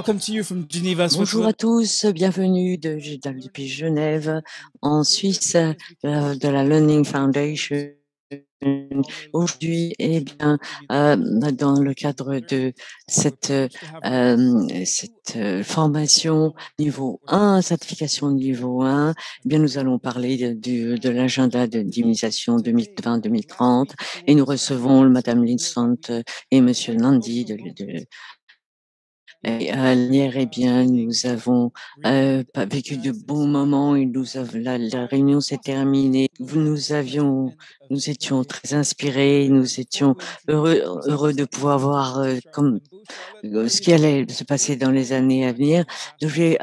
welcome to you from Geneva, Bonjour à Switzerland. tous, bienvenue depuis Genève, en Suisse, de la Learning Foundation. Aujourd'hui, eh bien, dans le cadre de cette, formation niveau 1, certification niveau 1, eh bien, nous allons parler de l'agenda d'immunisation 2020-2030 et nous recevons Madame Linstant et Monsieur Nandi hier, eh bien, nous avons vécu de bons moments et la réunion s'est terminée. Nous étions très inspirés, nous étions heureux de pouvoir voir ce qui allait se passer dans les années à venir. Je vais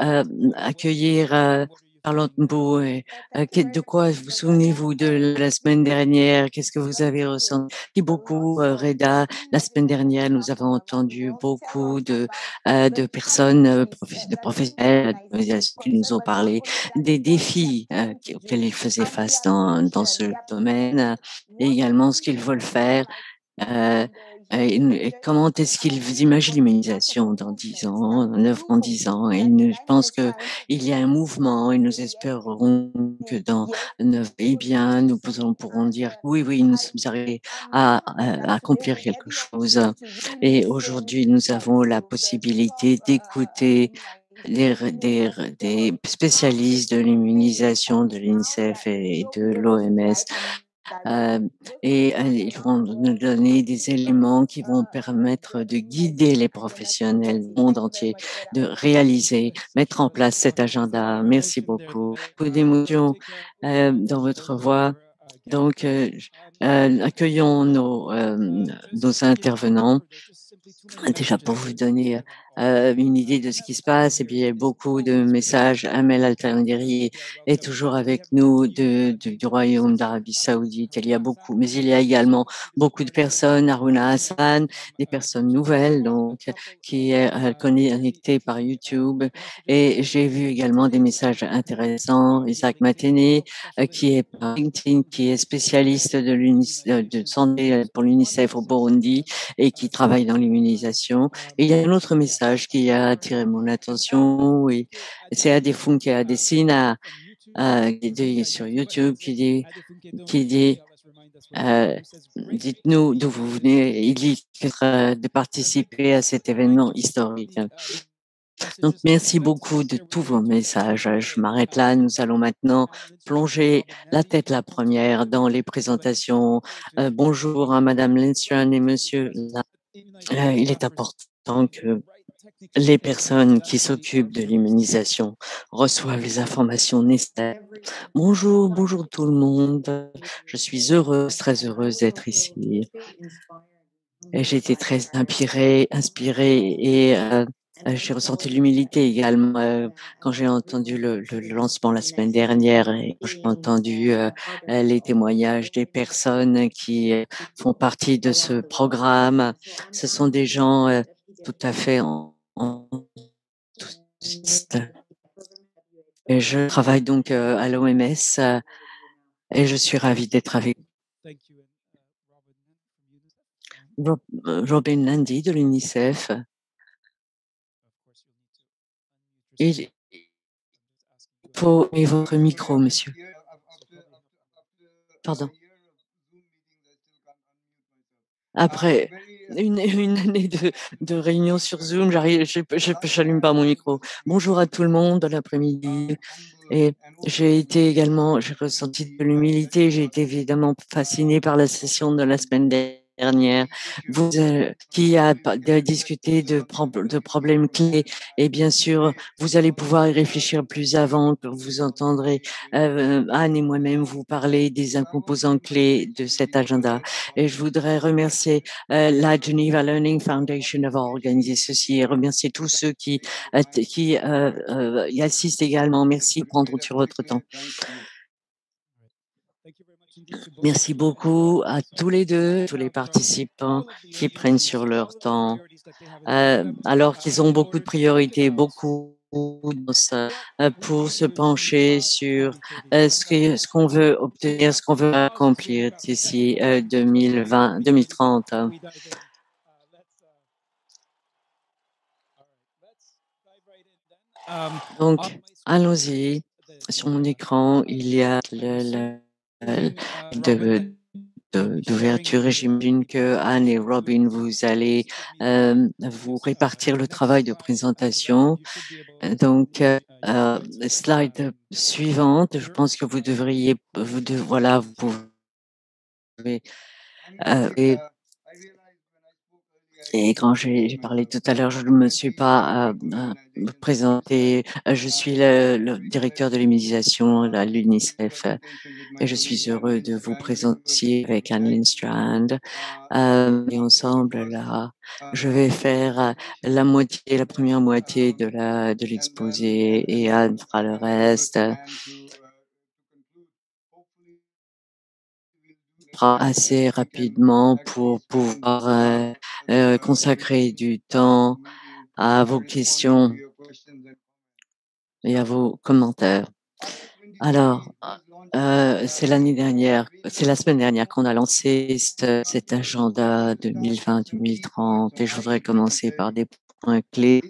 accueillir Charlotte Mbo. De quoi vous souvenez-vous de la semaine dernière? Qu'est-ce que vous avez ressenti? Beaucoup, Reda. La semaine dernière, nous avons entendu beaucoup de personnes, de professionnels, d'organisations qui nous ont parlé des défis auxquels ils faisaient face dans ce domaine, et également ce qu'ils veulent faire. Euh, et comment est-ce qu'ils imaginent l'humanisation dans 10 ans, 9 ans, 10 ans? Je pense qu'il y a un mouvement et nous espérons que dans 9, eh bien, pourrons dire oui, oui, nous sommes arrivés à accomplir quelque chose. Et aujourd'hui, nous avons la possibilité d'écouter des spécialistes de l'immunisation de l'UNICEF et de l'OMS, euh, ils vont nous donner des éléments qui vont permettre de guider les professionnels du monde entier, de réaliser, mettre en place cet agenda. Merci beaucoup. Beaucoup d'émotions dans votre voix. Donc, accueillons nos intervenants. Déjà, pour vous donner une idée de ce qui se passe, et puis il y a beaucoup de messages. Amel Al-Tandiri est toujours avec nous du Royaume d'Arabie Saoudite. Il y a beaucoup, mais il y a également beaucoup de personnes, Haruna Hassan, des personnes nouvelles, donc, qui est connectées par YouTube. Et j'ai vu également des messages intéressants. Isaac Matene, qui est par LinkedIn, qui est spécialiste de santé pour l'UNICEF au Burundi et qui travaille dans l'immunisation. Et il y a un autre message qui a attiré mon attention, et c'est Adefun qui a dessiné sur YouTube qui dit dites-nous d'où vous venez. Il dit de participer à cet événement historique. Donc, merci beaucoup de tous vos messages. Je m'arrête là. Nous allons maintenant plonger la tête la première dans les présentations. Bonjour à Madame Lindström et Monsieur. Il est important que les personnes qui s'occupent de l'immunisation reçoivent les informations nécessaires. Bonjour, bonjour tout le monde. Je suis très heureuse d'être ici. Et j'ai été très inspirée et j'ai ressenti l'humilité également quand j'ai entendu le lancement la semaine dernière et quand j'ai entendu les témoignages des personnes qui font partie de ce programme. Ce sont des gens tout à fait enthousiastes. Et je travaille donc à l'OMS et je suis ravie d'être avec Robin Landy de l'UNICEF. Il faut mettre votre micro, monsieur. Pardon. Après une année de réunion sur Zoom, j'allume pas mon micro. Bonjour à tout le monde, bon après-midi. Et j'ai ressenti de l'humilité. J'ai été évidemment fascinée par la session de la semaine dernière, qui a discuté de problèmes clés. Et bien sûr, vous allez pouvoir y réfléchir plus avant, que vous entendrez Anne et moi-même vous parler des composants clés de cet agenda. Et je voudrais remercier la Geneva Learning Foundation d'avoir organisé ceci et remercier tous ceux qui y assistent également. Merci de prendre sur votre temps. Merci beaucoup à tous les deux, tous les participants qui prennent sur leur temps, alors qu'ils ont beaucoup de priorités, beaucoup pour se pencher sur ce qu'on veut obtenir, ce qu'on veut accomplir d'ici 2020, 2030. Donc, allons-y. Sur mon écran, il y a le de d'ouverture et j'imagine que Anne et Robin, vous allez vous répartir le travail de présentation. Donc, slide suivante. Je pense que vous devriez, voilà, vous pouvez. Et quand j'ai parlé tout à l'heure, je ne me suis pas présenté. Je suis le directeur de l'immunisation à l'UNICEF et je suis heureux de vous présenter ici avec Anne Lindstrand. Et ensemble, là, je vais faire la première moitié de l'exposé et Anne fera le reste. Fera assez rapidement pour pouvoir consacrer du temps à vos questions et à vos commentaires. Alors, c'est la semaine dernière qu'on a lancé cet agenda 2020-2030 et je voudrais commencer par des points clés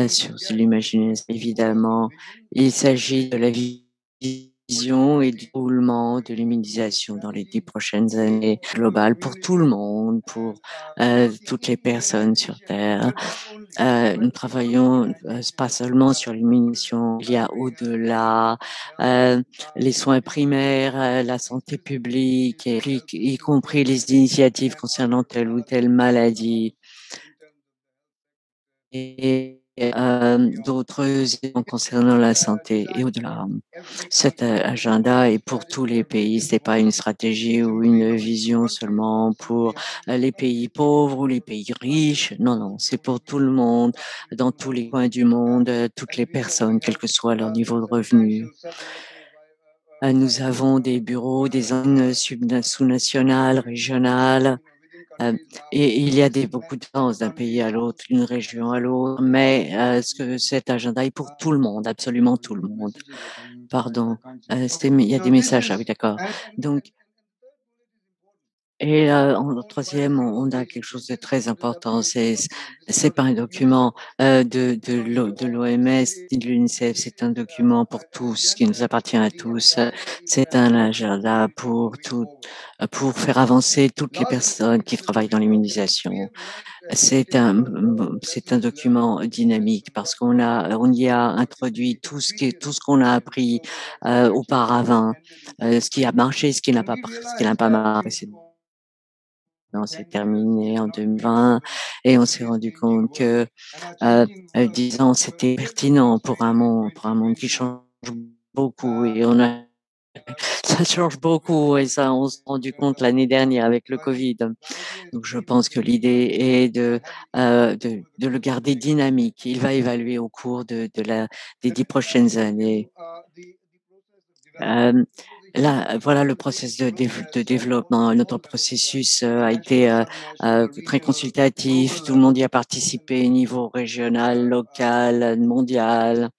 sur l'imagination. Évidemment, il s'agit de la vision et du roulement de l'immunisation dans les 10 prochaines années globales pour tout le monde, pour toutes les personnes sur Terre. Nous travaillons pas seulement sur l'immunisation, il y a au-delà euh, les soins primaires, la santé publique, y compris les initiatives concernant telle ou telle maladie et d'autres éléments concernant la santé et au-delà. Cet agenda est pour tous les pays. C'est pas une stratégie ou une vision seulement pour les pays pauvres ou les pays riches. Non, non, c'est pour tout le monde, dans tous les coins du monde, toutes les personnes, quel que soit leur niveau de revenu. Nous avons des bureaux, des zones sous-nationales, régionales, euh, et il y a beaucoup de différences d'un pays à l'autre, d'une région à l'autre, mais cet agenda est pour tout le monde, absolument tout le monde. Pardon, il y a des messages, ah oui, d'accord. Donc, et en troisième, on a quelque chose de très important. C'est pas un document de l'OMS ni de l'UNICEF. C'est un document pour tous, qui nous appartient à tous. C'est un agenda pour faire avancer toutes les personnes qui travaillent dans l'immunisation. C'est un document dynamique parce on y a introduit tout ce qu'on a appris auparavant, ce qui a marché, ce qui n'a pas marché. C'est terminé en 2020 et on s'est rendu compte que euh, 10 ans c'était pertinent pour un monde qui change beaucoup et ça change beaucoup et ça on s'est rendu compte l'année dernière avec le Covid. Donc, je pense que l'idée est de le garder dynamique. Il va évaluer au cours des 10 prochaines années. Euh, Là, voilà le processus de développement. Notre processus a été très consultatif. Tout le monde y a participé, niveau régional, local, mondial.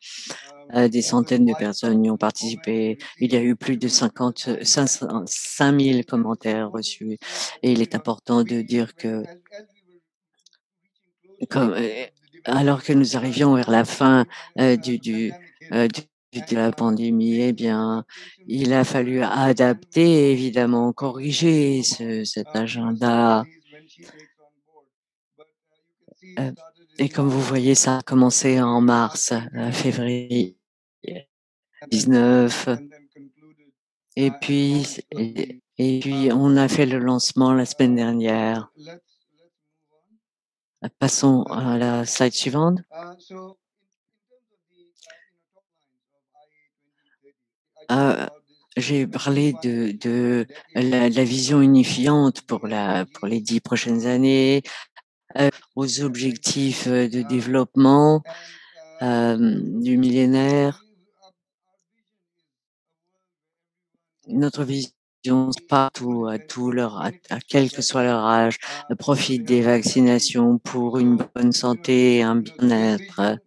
Des centaines de personnes y ont participé. Il y a eu plus de 5 000 commentaires reçus. Et il est important de dire que comme, alors que nous arrivions vers la fin euh, du, du, de la pandémie, eh bien, il a fallu adapter, évidemment, corriger cet agenda. Euh, et comme vous voyez, ça a commencé en mars, février 19. Et puis, et puis, on a fait le lancement la semaine dernière. Passons à la slide suivante. Euh, j'ai parlé de la vision unifiante pour les 10 prochaines années, aux objectifs de développement du millénaire. Notre vision, partout, à quel que soit leur âge, profitent des vaccinations pour une bonne santé et un bien-être.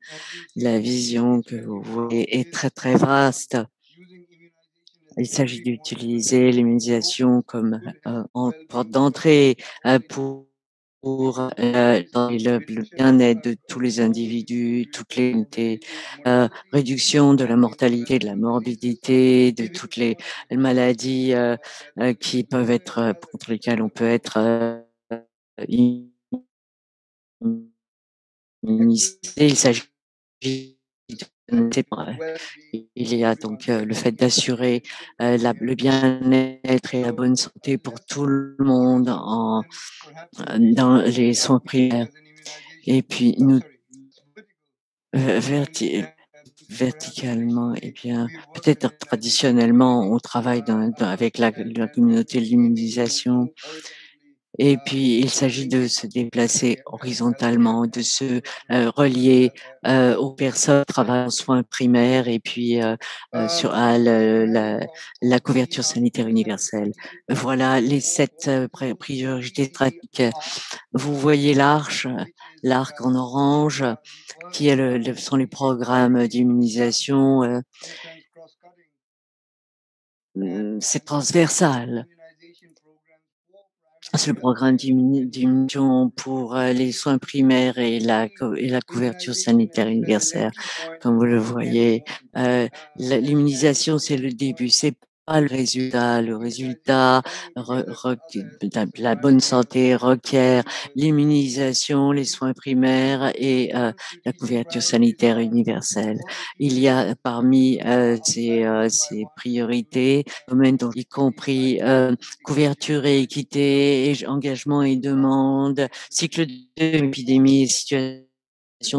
La vision que vous voyez est très, très vaste. Il s'agit d'utiliser l'immunisation comme porte d'entrée pour pour dans le bien-être de tous les individus, toutes les unités, réduction de la mortalité, de la morbidité, de toutes les maladies qui peuvent être contre lesquelles on peut être immunisé. Il s'agit il y a donc le fait d'assurer le bien-être et la bonne santé pour tout le monde dans les soins primaires. Et puis nous, euh, verti- verticalement, eh bien, peut-être traditionnellement, on travaille avec la communauté de l'immunisation. Et puis, il s'agit de se déplacer horizontalement, de se relier aux personnes qui travaillent en soins primaires et puis sur la couverture sanitaire universelle. Voilà les 7 priorités stratégiques. Vous voyez l'arc en orange, qui est sont les programmes d'immunisation. C'est transversal. C'est le programme d'immunition pour les soins primaires et la couverture sanitaire universelle. Comme vous le voyez, l'immunisation, c'est le début, c'est pas le résultat. Le résultat, la bonne santé requiert l'immunisation, les soins primaires et la couverture sanitaire universelle. Il y a parmi ces priorités, domaines y compris couverture et équité, engagement et demande, cycle de épidémie et situation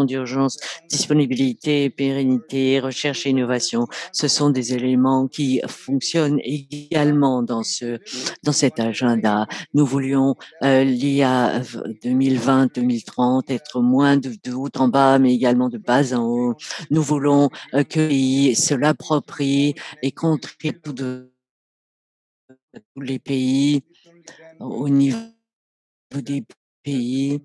d'urgence, disponibilité, pérennité, recherche et innovation. Ce sont des éléments qui fonctionnent également dans cet agenda. Nous voulions l'IA 2020-2030 être moins de haut en bas, mais également de bas en haut. Nous voulons que les pays se l'approprient et contribuent de tous les pays au niveau des pays.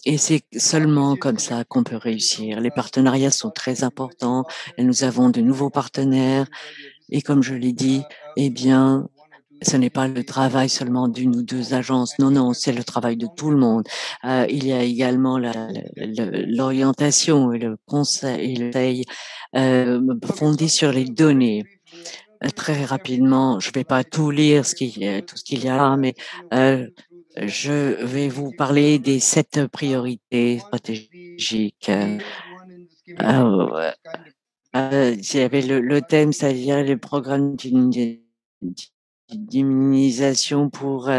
Et c'est seulement comme ça qu'on peut réussir. Les partenariats sont très importants et nous avons de nouveaux partenaires. Et comme je l'ai dit, eh bien, ce n'est pas le travail seulement d'une ou deux agences. Non, non, c'est le travail de tout le monde. Il y a également l'orientation et le conseil fondé sur les données. Très rapidement, je ne vais pas tout lire tout ce qu'il y a là, mais je vais vous parler des 7 priorités stratégiques. Euh, il y avait le thème, c'est-à-dire le programme d'immunisation pour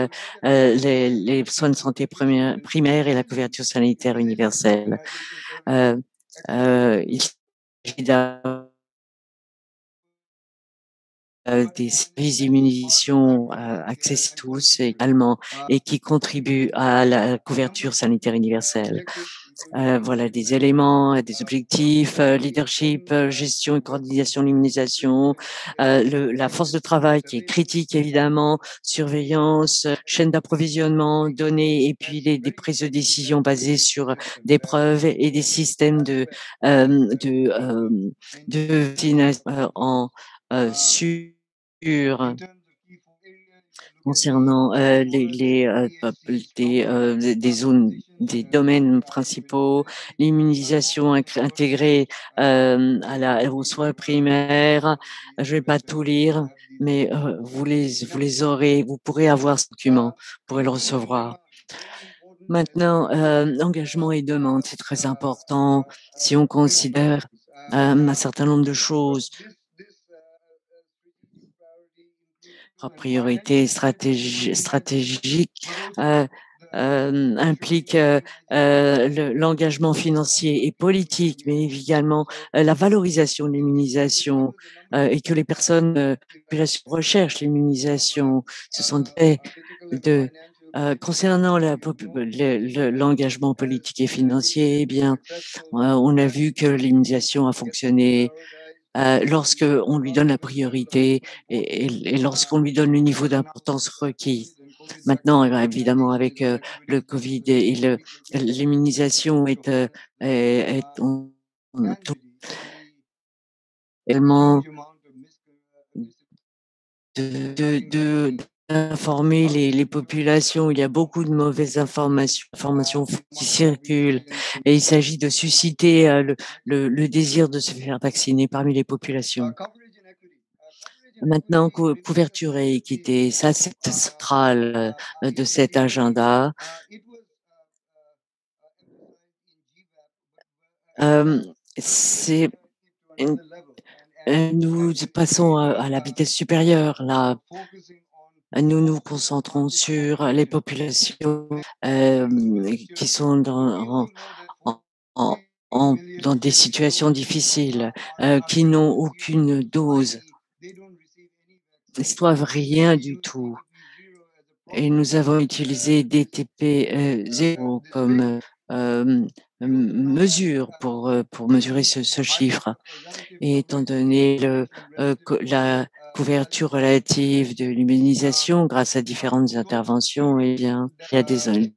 les soins de santé primaires et la couverture sanitaire universelle. Euh, il s'agit d'avoir des services d'immunisation accessibles à tous également et qui contribuent à la couverture sanitaire universelle. Voilà des éléments, des objectifs, leadership, gestion et coordination de l'immunisation, la force de travail qui est critique évidemment, surveillance, chaîne d'approvisionnement, données et puis des prises de décision basées sur des preuves et des systèmes de vaccination en sûr concernant des zones, des domaines principaux, l'immunisation intégrée aux soins primaires. Je vais pas tout lire, mais vous les aurez, vous pourrez avoir ce document, vous pourrez le recevoir. Maintenant, engagement et demande, c'est très important si on considère un certain nombre de choses. Priorité stratégique euh, implique l'engagement financier et politique, mais également la valorisation de l'immunisation et que les personnes recherchent l'immunisation. Ce sont de concernant l'engagement politique et financier, eh bien, on a vu que l'immunisation a fonctionné lorsque on lui donne la priorité et lorsqu'on lui donne le niveau d'importance requis. Maintenant, évidemment, avec le Covid et l'immunisation tout tellement informer les populations. Il y a beaucoup de mauvaises informations fausses qui circulent et il s'agit de susciter le désir de se faire vacciner parmi les populations. Maintenant, couverture et équité, ça c'est central de cet agenda. Euh, c'est, nous passons à la vitesse supérieure là. Nous nous concentrons sur les populations qui sont en- en- dans des situations difficiles, qui n'ont aucune dose, ne reçoivent rien du tout. Et nous avons utilisé DTP 0 comme mesure pour mesurer ce chiffre. Et étant donné la couverture relative de l'immunisation grâce à différentes interventions, eh bien, il y a des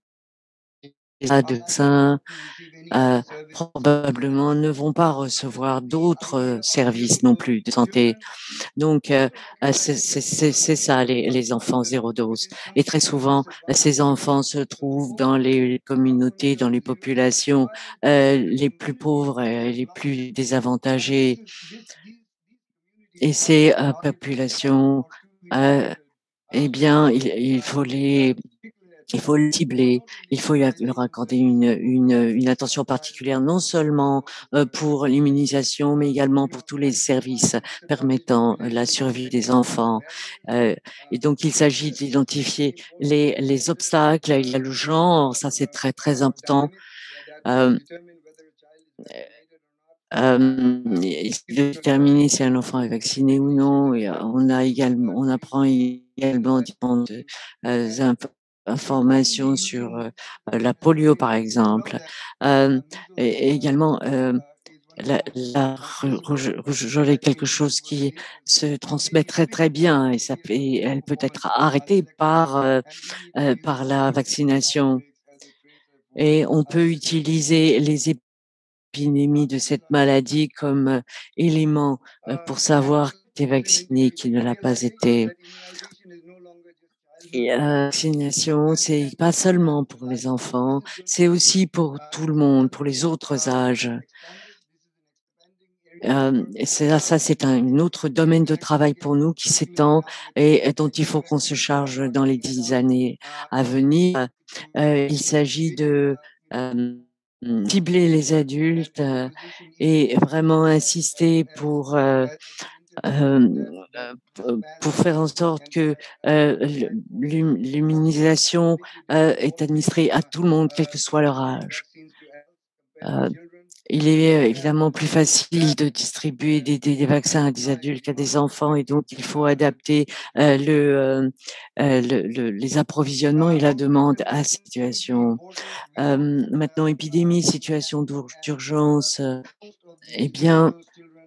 médecins probablement ne vont pas recevoir d'autres services non plus de santé. Donc, c'est ça, les enfants zéro dose. Et très souvent, ces enfants se trouvent dans les communautés, dans les populations les plus pauvres et les plus désavantagées. Et ces populations, euh, eh bien, il faut les cibler, il faut leur accorder une attention particulière, non seulement pour l'immunisation, mais également pour tous les services permettant la survie des enfants. Euh, et donc, il s'agit d'identifier les obstacles. Il y a le genre, ça c'est très très important. Euh, il faut déterminer si un enfant est vacciné ou non. Et on apprend également différentes informations sur la polio, par exemple. Et également, la rougeole est quelque chose qui se transmet très très bien et elle peut être arrêtée par la vaccination. Et on peut utiliser les épidémie de cette maladie comme élément pour savoir qui est vacciné, qui ne l'a pas été. Et vaccination, c'est pas seulement pour les enfants, c'est aussi pour tout le monde, pour les autres âges. Et ça c'est un autre domaine de travail pour nous qui s'étend et dont il faut qu'on se charge dans les 10 années à venir. Il s'agit de cibler les adultes et vraiment insister euh, pour faire en sorte que l'immunisation est administrée à tout le monde, quel que soit leur âge. Euh, il est évidemment plus facile de distribuer des vaccins à des adultes qu'à des enfants et donc il faut adapter les approvisionnements et la demande à cette situation. Maintenant, épidémie, situation d'urgence, eh bien,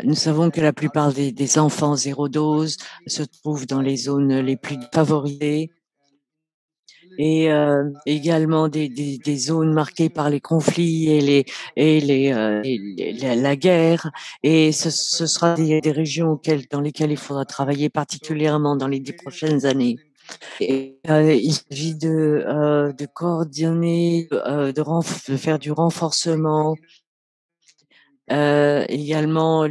nous savons que la plupart des enfants zéro dose se trouvent dans les zones les plus favorisées et également des zones marquées par les conflits et la guerre. Et ce sera des régions dans lesquelles il faudra travailler particulièrement dans les 10 prochaines années. Et il s'agit de coordonner, de faire du renforcement, également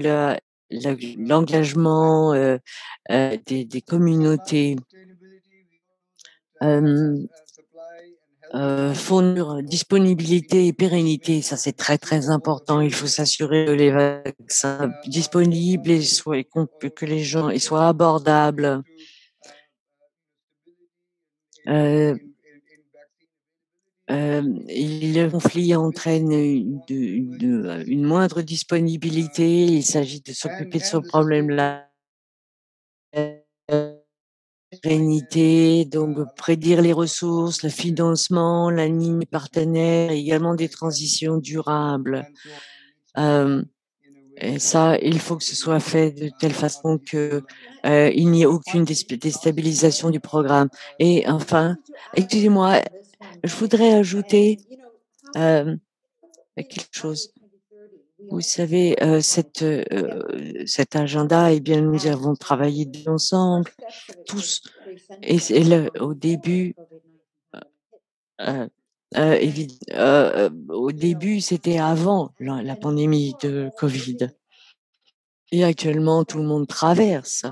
l'engagement des communautés. Euh, Fournir disponibilité et pérennité, ça c'est très très important. Il faut s'assurer que les vaccins disponibles que les gens ils soient abordables. Euh, le conflit entraîne une moindre disponibilité. Il s'agit de s'occuper de ce problème-là. Pérennité, donc prédire les ressources, le financement, la ligne partenaire, et également des transitions durables. Euh, et ça, il faut que ce soit fait de telle façon que il n'y ait aucune déstabilisation du programme. Et enfin, excusez-moi, je voudrais ajouter euh, quelque chose. Vous savez, cet agenda, eh bien, nous avons travaillé ensemble, tous. et c'est au début, heu au début, c'était avant la pandémie de Covid et actuellement tout le monde traverse,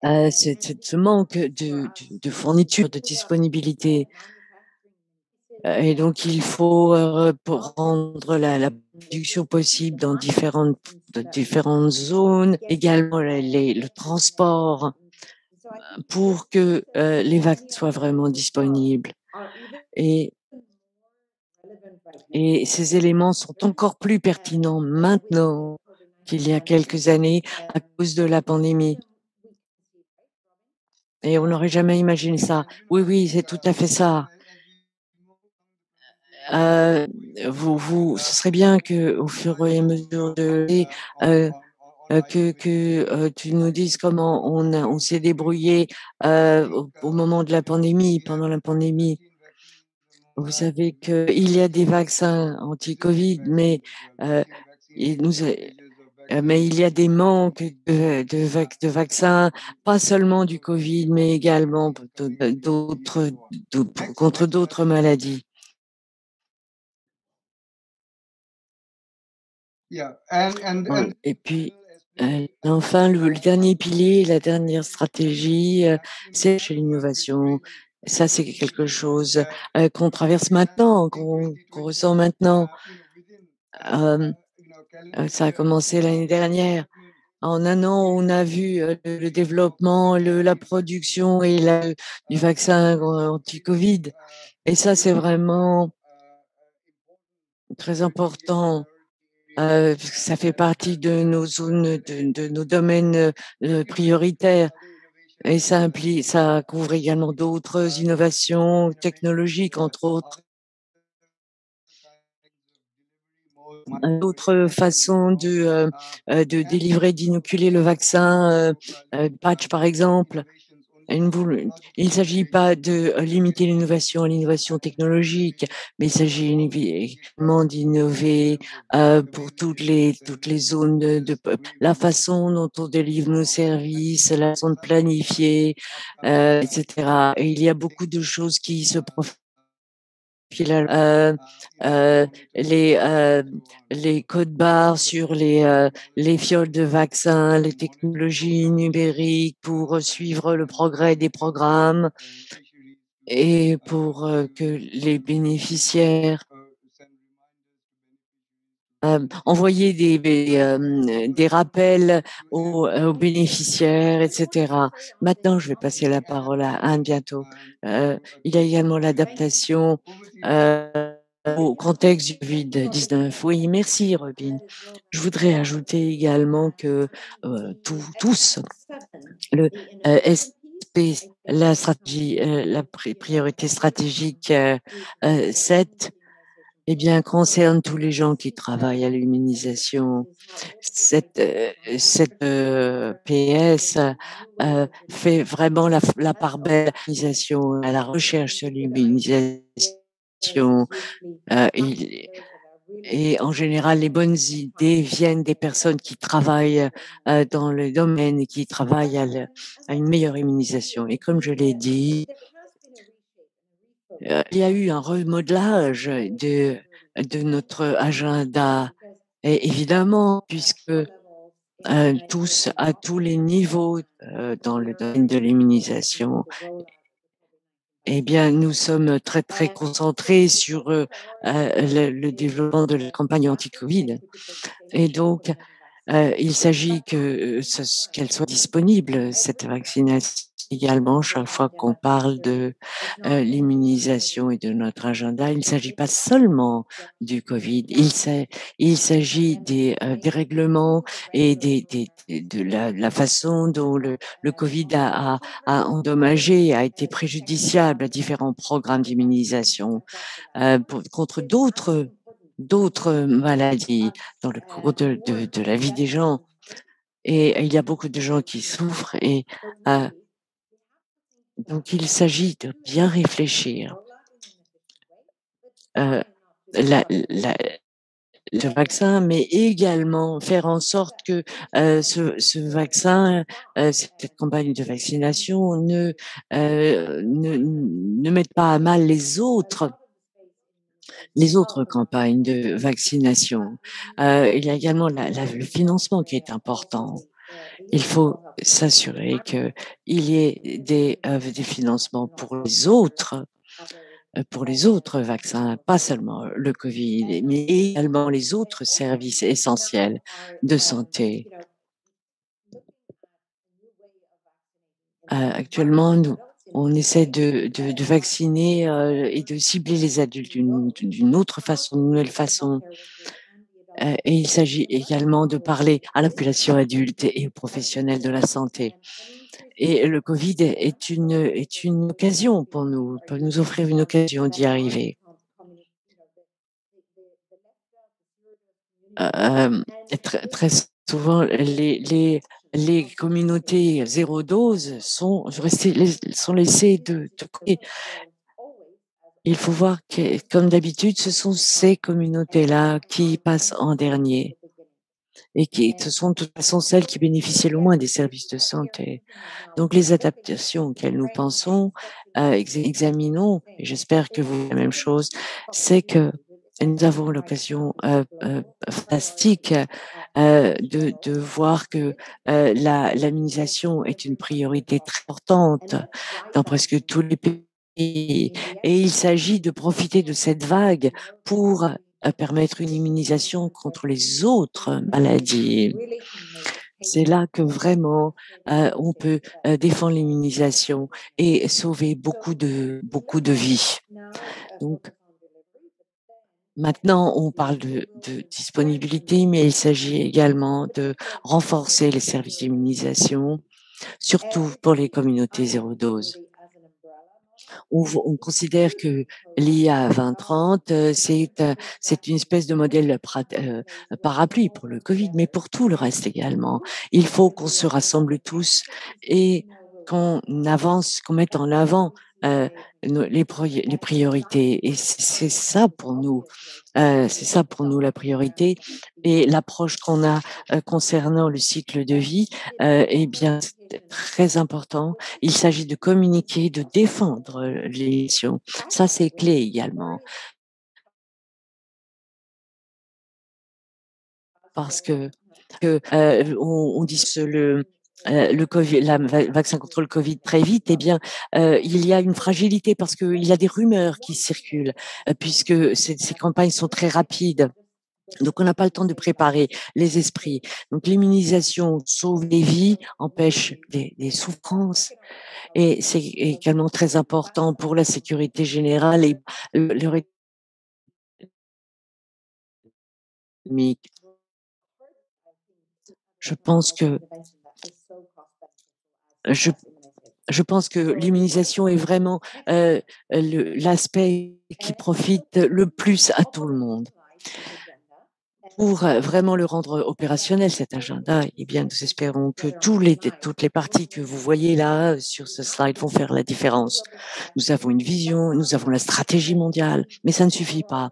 ce manque de fourniture, de disponibilité, et donc il faut, pour rendre la production possible dans différentes zones, également le transport pour que, les vaccins soient vraiment disponibles et ces éléments sont encore plus pertinents maintenant qu'il y a quelques années à cause de la pandémie et on n'aurait jamais imaginé ça. Oui, oui, c'est tout à fait ça. Heu, ce serait bien qu'au fur et à mesure heu tu nous dises comment on s'est débrouillé, au moment de la pandémie, pendant la pandémie. Vous savez qu'il y a des vaccins anti-Covid, heu, il nous est mais il y a des manques de vaccins, pas seulement du Covid, mais également contre d'autres maladies. Et puis, enfin le dernier pilier, la dernière stratégie, c'est chez l'innovation. Ça, c'est quelque chose, qu'on traverse maintenant, qu'on ressent maintenant. Hem, Ça a commencé l'année dernière. En un an, on a vu, le développement, la production et du vaccin anti-Covid et ça, c'est vraiment très important. Parce que ça fait partie de nos zones, de nos domaines, prioritaires et ça couvre également d'autres innovations technologiques, entre autres, d'autres façons de délivrer, d'inoculer le vaccin, patch par exemple. Une boule Il ne s'agit pas de, limiter l'innovation à l'innovation technologique, mais il s'agit également d'innover, pour toutes les zones la façon dont on délivre nos services, la façon de planifier, et cetera et il y a beaucoup de choses qui se profilent heu, les, les codes barres sur les fioles de vaccins, les technologies numériques pour suivre le progrès des programmes et pour, que les bénéficiaires, envoyer des rappels aux bénéficiaires et cetera. Maintenant, je vais passer la parole à Anne bientôt. Il y a également l'adaptation, heu, au contexte du Covid-19. Oui, merci Robin. Je voudrais ajouter également que, tous, le, SP, la stratégie, la priorité stratégique, 7 eh bien, concerne tous les gens qui travaillent à l'immunisation. Cette PS, fait vraiment la part belle à l'immunisation, à la recherche sur l'immunisation, il et en général, les bonnes idées viennent des personnes qui travaillent, dans le domaine et qui travaillent à une meilleure immunisation et comme je l'ai dit, il y a eu un remodelage de notre agenda et évidemment puisque, tous à tous les niveaux, dans le domaine de l'immunisation, eh bien, nous sommes très, très concentrés sur, le développement de la campagne anti-Covid et donc il s'agit qu'elle soit disponible, cette vaccination également, chaque fois qu'on parle de, l'immunisation et de notre agenda. Il ne s'agit pas seulement du Covid, il s'agit des règlements et de la façon dont le Covid a endommagé, a été préjudiciable à différents programmes d'immunisation, contre d'autres maladies dans le cours de la vie des gens et il y a beaucoup de gens qui souffrent et heu, donc il s'agit de bien réfléchir. Heu, la la le vaccin, mais également faire en sorte que ce vaccin, cette campagne de vaccination ne mette pas à mal les autres campagnes de vaccination. Il y a également le financement qui est important. Il faut s'assurer qu'il y ait des financements pour les autres vaccins, pas seulement le Covid, mais également les autres services essentiels de santé. Actuellement, on essaie de vacciner et de cibler les adultes d'une autre façon, d'une nouvelle façon. Et il s'agit également de parler à la population adulte et aux professionnels de la santé. Et le Covid est une occasion pour nous, peut nous offrir une occasion d'y arriver. Euh, très souvent, les communautés zéro dose sont laissées de côté. Il faut voir que, comme d'habitude, ce sont ces communautés-là qui passent en dernier et qui ce sont de toute façon celles qui bénéficient le moins des services de santé. Donc, les adaptations auxquelles nous pensons, examinons, et j'espère que vous faites la même chose, c'est que nous avons l'occasion fantastique de voir que l'immunisation est une priorité très importante dans presque tous les pays. Et il s'agit de profiter de cette vague pour permettre une immunisation contre les autres maladies. C'est là que vraiment on peut défendre l'immunisation et sauver beaucoup de vies. Donc maintenant, on parle de disponibilité, mais il s'agit également de renforcer les services d'immunisation, surtout pour les communautés zéro dose. On considère que l'IA 2030, c'est une espèce de modèle parapluie pour le Covid, mais pour tout le reste également. Il faut qu'on se rassemble tous et qu'on avance, qu'on mette en avant euh, les priorités. Et c'est ça pour nous. C'est ça pour nous la priorité. Et l'approche qu'on a concernant le cycle de vie, eh bien, c'est très important. Il s'agit de communiquer, de défendre les missions. Ça, c'est clé également. Parce on dit que le COVID, vaccin contre le Covid très vite, eh bien, il y a une fragilité parce qu'il y a des rumeurs qui circulent, puisque ces campagnes sont très rapides. Donc, on n'a pas le temps de préparer les esprits. Donc, l'immunisation sauve des vies, empêche des souffrances, et c'est également très important pour la sécurité générale et le rythmique. Je pense que je, je pense que l'immunisation est vraiment l'aspect qui profite le plus à tout le monde. Pour vraiment le rendre opérationnel, cet agenda, eh bien, nous espérons que toutes les parties que vous voyez là sur ce slide vont faire la différence. Nous avons une vision, nous avons la stratégie mondiale, mais ça ne suffit pas.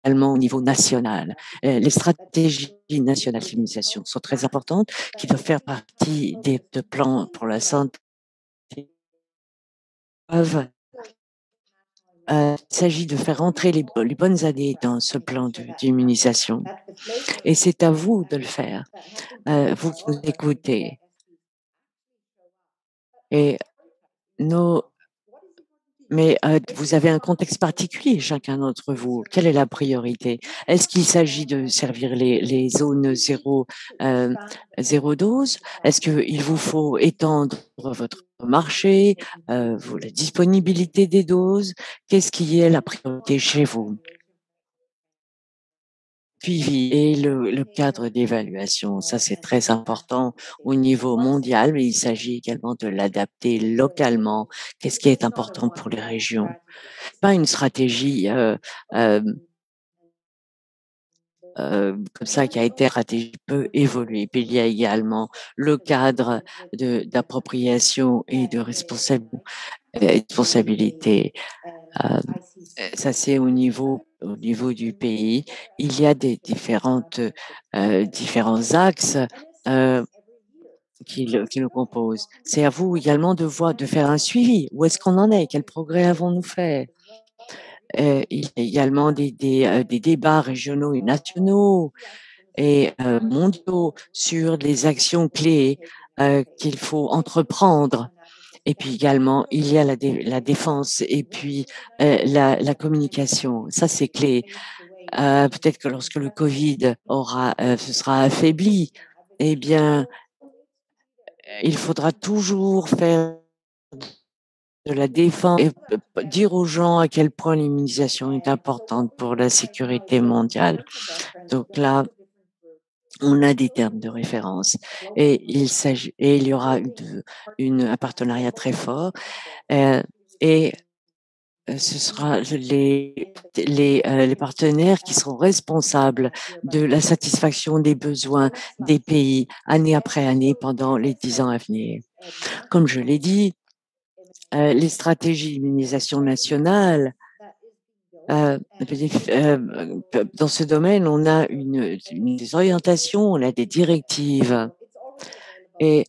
Également au niveau national. Les stratégies nationales d'immunisation sont très importantes, qui doivent faire partie de plans pour la santé. Il s'agit de faire entrer les bonnes années dans ce plan d'immunisation. Et c'est à vous de le faire, vous qui nous écoutez. Et nos, mais vous avez un contexte particulier, chacun d'entre vous. Quelle est la priorité? Est-ce qu'il s'agit de servir les zones zéro dose? Est-ce qu'il vous faut étendre votre marché, la disponibilité des doses? Qu'est-ce qui est la priorité chez vous? Suivi et le cadre d'évaluation, ça c'est très important au niveau mondial, mais il s'agit également de l'adapter localement. Qu'est-ce qui est important pour les régions? Pas une stratégie comme ça qui a été stratégie peut évoluer. Puis il y a également le cadre d'appropriation et de responsabilité. Euh, Ça, c'est au niveau du pays. Il y a des différents axes euh, qui le composent. C'est à vous également de voir, de faire un suivi. Où est-ce qu'on en est? Quels progrès avons-nous fait? Il y a également des débats régionaux et nationaux et mondiaux sur les actions clés qu'il faut entreprendre. Et puis également, il y a la défense et puis la communication. Ça, c'est clé. Peut-être que lorsque le Covid se sera affaibli, eh bien, il faudra toujours faire de la défense et dire aux gens à quel point l'immunisation est importante pour la sécurité mondiale. Donc là, on a des termes de référence et il y aura un partenariat très fort et ce sera les partenaires qui seront responsables de la satisfaction des besoins des pays année après année pendant les 10 ans à venir. Comme je l'ai dit, les stratégies d'immunisation nationale, dans ce domaine, on a des orientations, on a des directives et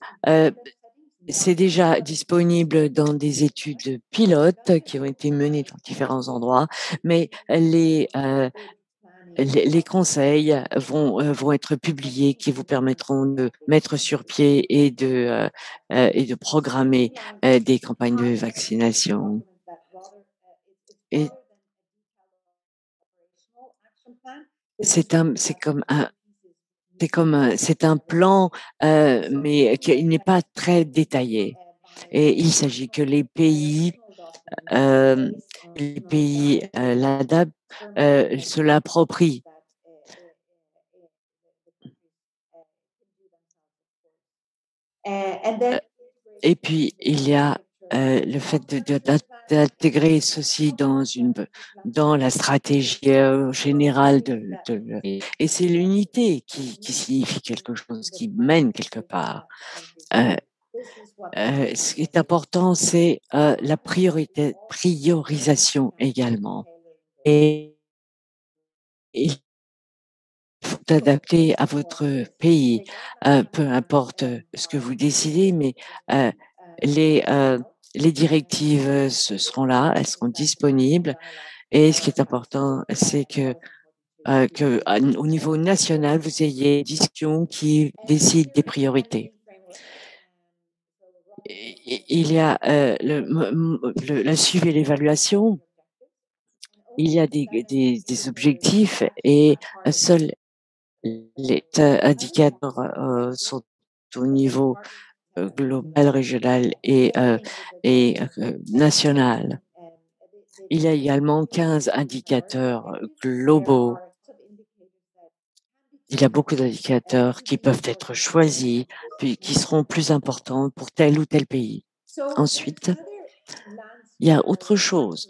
c'est déjà disponible dans des études pilotes qui ont été menées dans différents endroits, mais les conseils vont être publiés qui vous permettront de mettre sur pied et de programmer des campagnes de vaccination. Et c'est comme c'est un plan, mais qui n'est pas très détaillé. Et il s'agit que les pays l'adaptent, se l'approprient. Euh, Et puis, il y a le fait d'intégrer ceci dans la stratégie générale et c'est l'unité qui signifie quelque chose, qui mène quelque part. Euh, Ce qui est important, c'est la priorisation également. Et il faut adapter à votre pays, peu importe ce que vous décidez, mais euh, les, euh, les directives seront là, elles seront disponibles. Et ce qui est important, c'est au niveau national, vous ayez une discussion qui décide des priorités. Il y a la suivi et l'évaluation, il y a des objectifs et seuls les indicateurs sont au niveau global, régional et national. Il y a également 15 indicateurs globaux. Il y a beaucoup d'indicateurs qui peuvent être choisis, puis qui seront plus importants pour tel ou tel pays. Ensuite, il y a autre chose.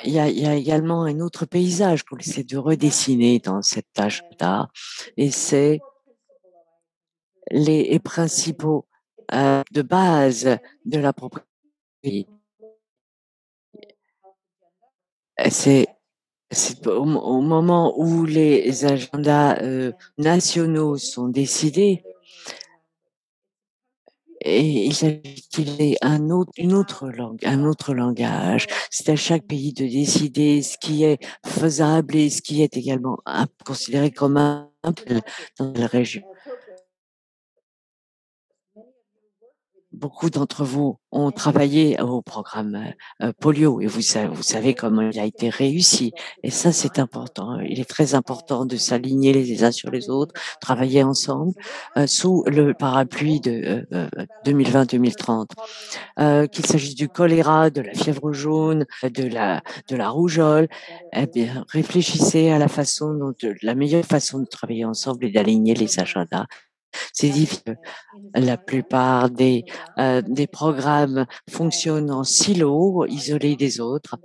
Il y a également un autre paysage qu'on essaie de redessiner dans cette agenda, et c'est les principaux de base de la propriété. C'est au moment où les agendas nationaux sont décidés, et il s'agit qu'il ait une autre langue, un autre langage. C'est à chaque pays de décider ce qui est faisable et ce qui est également considéré comme un dans la région. Beaucoup d'entre vous ont travaillé au programme polio et vous savez comment il a été réussi. Et ça, c'est important. Il est très important de s'aligner les uns sur les autres, travailler ensemble sous le parapluie de 2020-2030. Qu'il s'agisse du choléra, de la fièvre jaune, de la rougeole, eh bien, réfléchissez à la meilleure façon de travailler ensemble et d'aligner les agendas. C'est difficile. La plupart des programmes fonctionnent en silo, isolés des autres,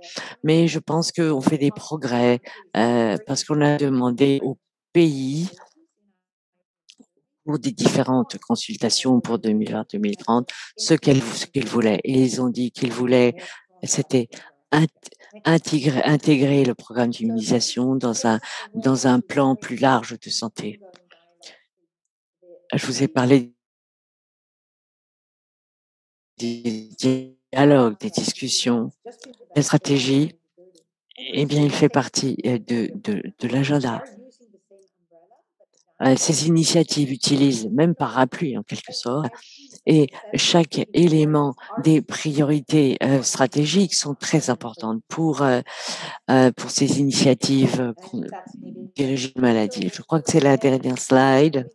mais je pense qu'on fait des progrès parce qu'on a demandé aux pays pour des différentes consultations pour 2020-2030, ce qu'ils voulaient. Et ils ont dit qu'ils voulaient, c'était int- intégrer le programme d'immunisation dans un plan plus large de santé. Je vous ai parlé des dialogues, des discussions, la stratégie. Eh bien, il fait partie de l'agenda. Ces initiatives utilisent même parapluie en quelque sorte, et chaque élément des priorités stratégiques sont très importantes pour ces initiatives dirigées de maladie. Je crois que c'est la dernière slide.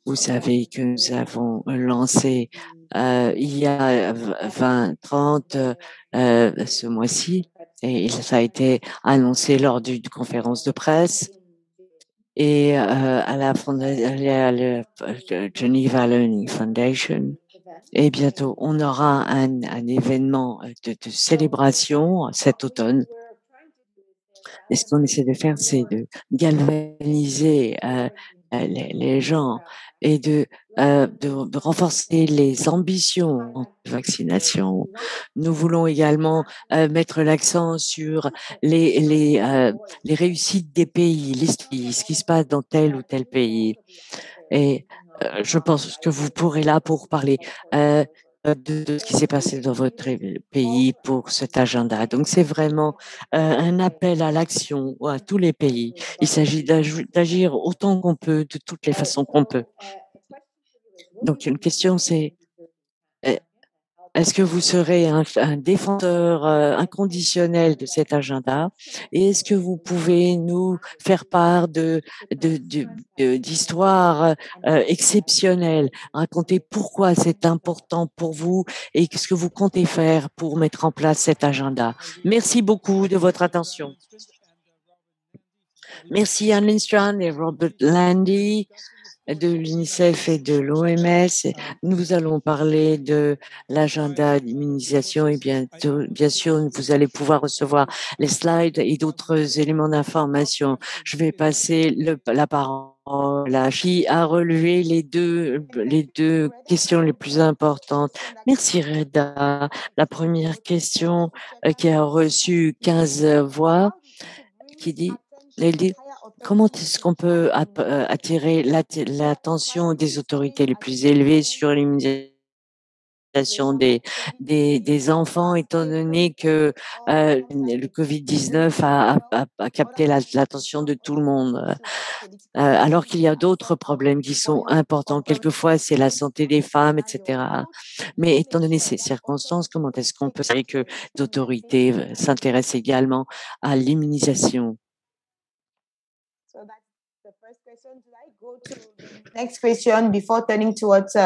Vous savez que nous avons lancé il y a 20-30 ce mois-ci, et ça a été annoncé lors d'une conférence de presse et à la Geneva Learning Foundation. Et bientôt, on aura un événement de célébration cet automne. Et ce qu'on essaie de faire, c'est de galvaniser les gens et de renforcer les ambitions de vaccination. Nous voulons également mettre l'accent sur les réussites des pays, ce qui se passe dans tel ou tel pays. Et je pense que vous pourrez là pour parler euh, de ce qui s'est passé dans votre pays pour cet agenda. Donc, c'est vraiment un appel à l'action à tous les pays. Il s'agit d'agir autant qu'on peut, de toutes les façons qu'on peut. Donc, une question, c'est euh, est-ce que vous serez un défenseur inconditionnel de cet agenda? Et est-ce que vous pouvez nous faire part d'histoires exceptionnelles, raconter pourquoi c'est important pour vous et ce que vous comptez faire pour mettre en place cet agenda? Merci beaucoup de votre attention. Merci Anne Lindstrand et Robert Landy de l'UNICEF et de l'OMS. Nous allons parler de l'agenda d'immunisation et bien sûr, vous allez pouvoir recevoir les slides et d'autres éléments d'information. Je vais passer la parole à qui a relevé les deux questions les plus importantes. Merci Reda. La première question qui a reçu 15 voix qui dit, elle dit, comment est-ce qu'on peut attirer l'attention des autorités les plus élevées sur l'immunisation des enfants, étant donné que le Covid-19 a capté l'attention de tout le monde, alors qu'il y a d'autres problèmes qui sont importants. Quelquefois, c'est la santé des femmes, etc. Mais étant donné ces circonstances, comment est-ce qu'on peut dire que les autorités s'intéressent également à l'immunisation? Next question before turning towards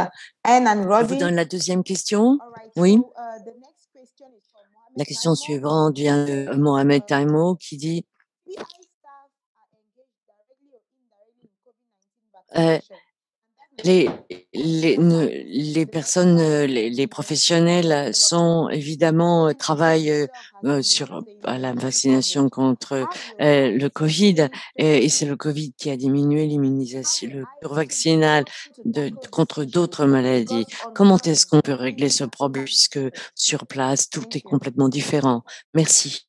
Anne and Roddy. Je vous donne la deuxième question. Oui. La question suivante vient de Mohamed Taimo qui dit les personnes, les professionnels sont évidemment travaillent sur la vaccination contre le Covid et c'est le Covid qui a diminué l'immunisation, le cure vaccinal contre d'autres maladies. Comment est-ce qu'on peut régler ce problème puisque sur place tout est complètement différent? Merci.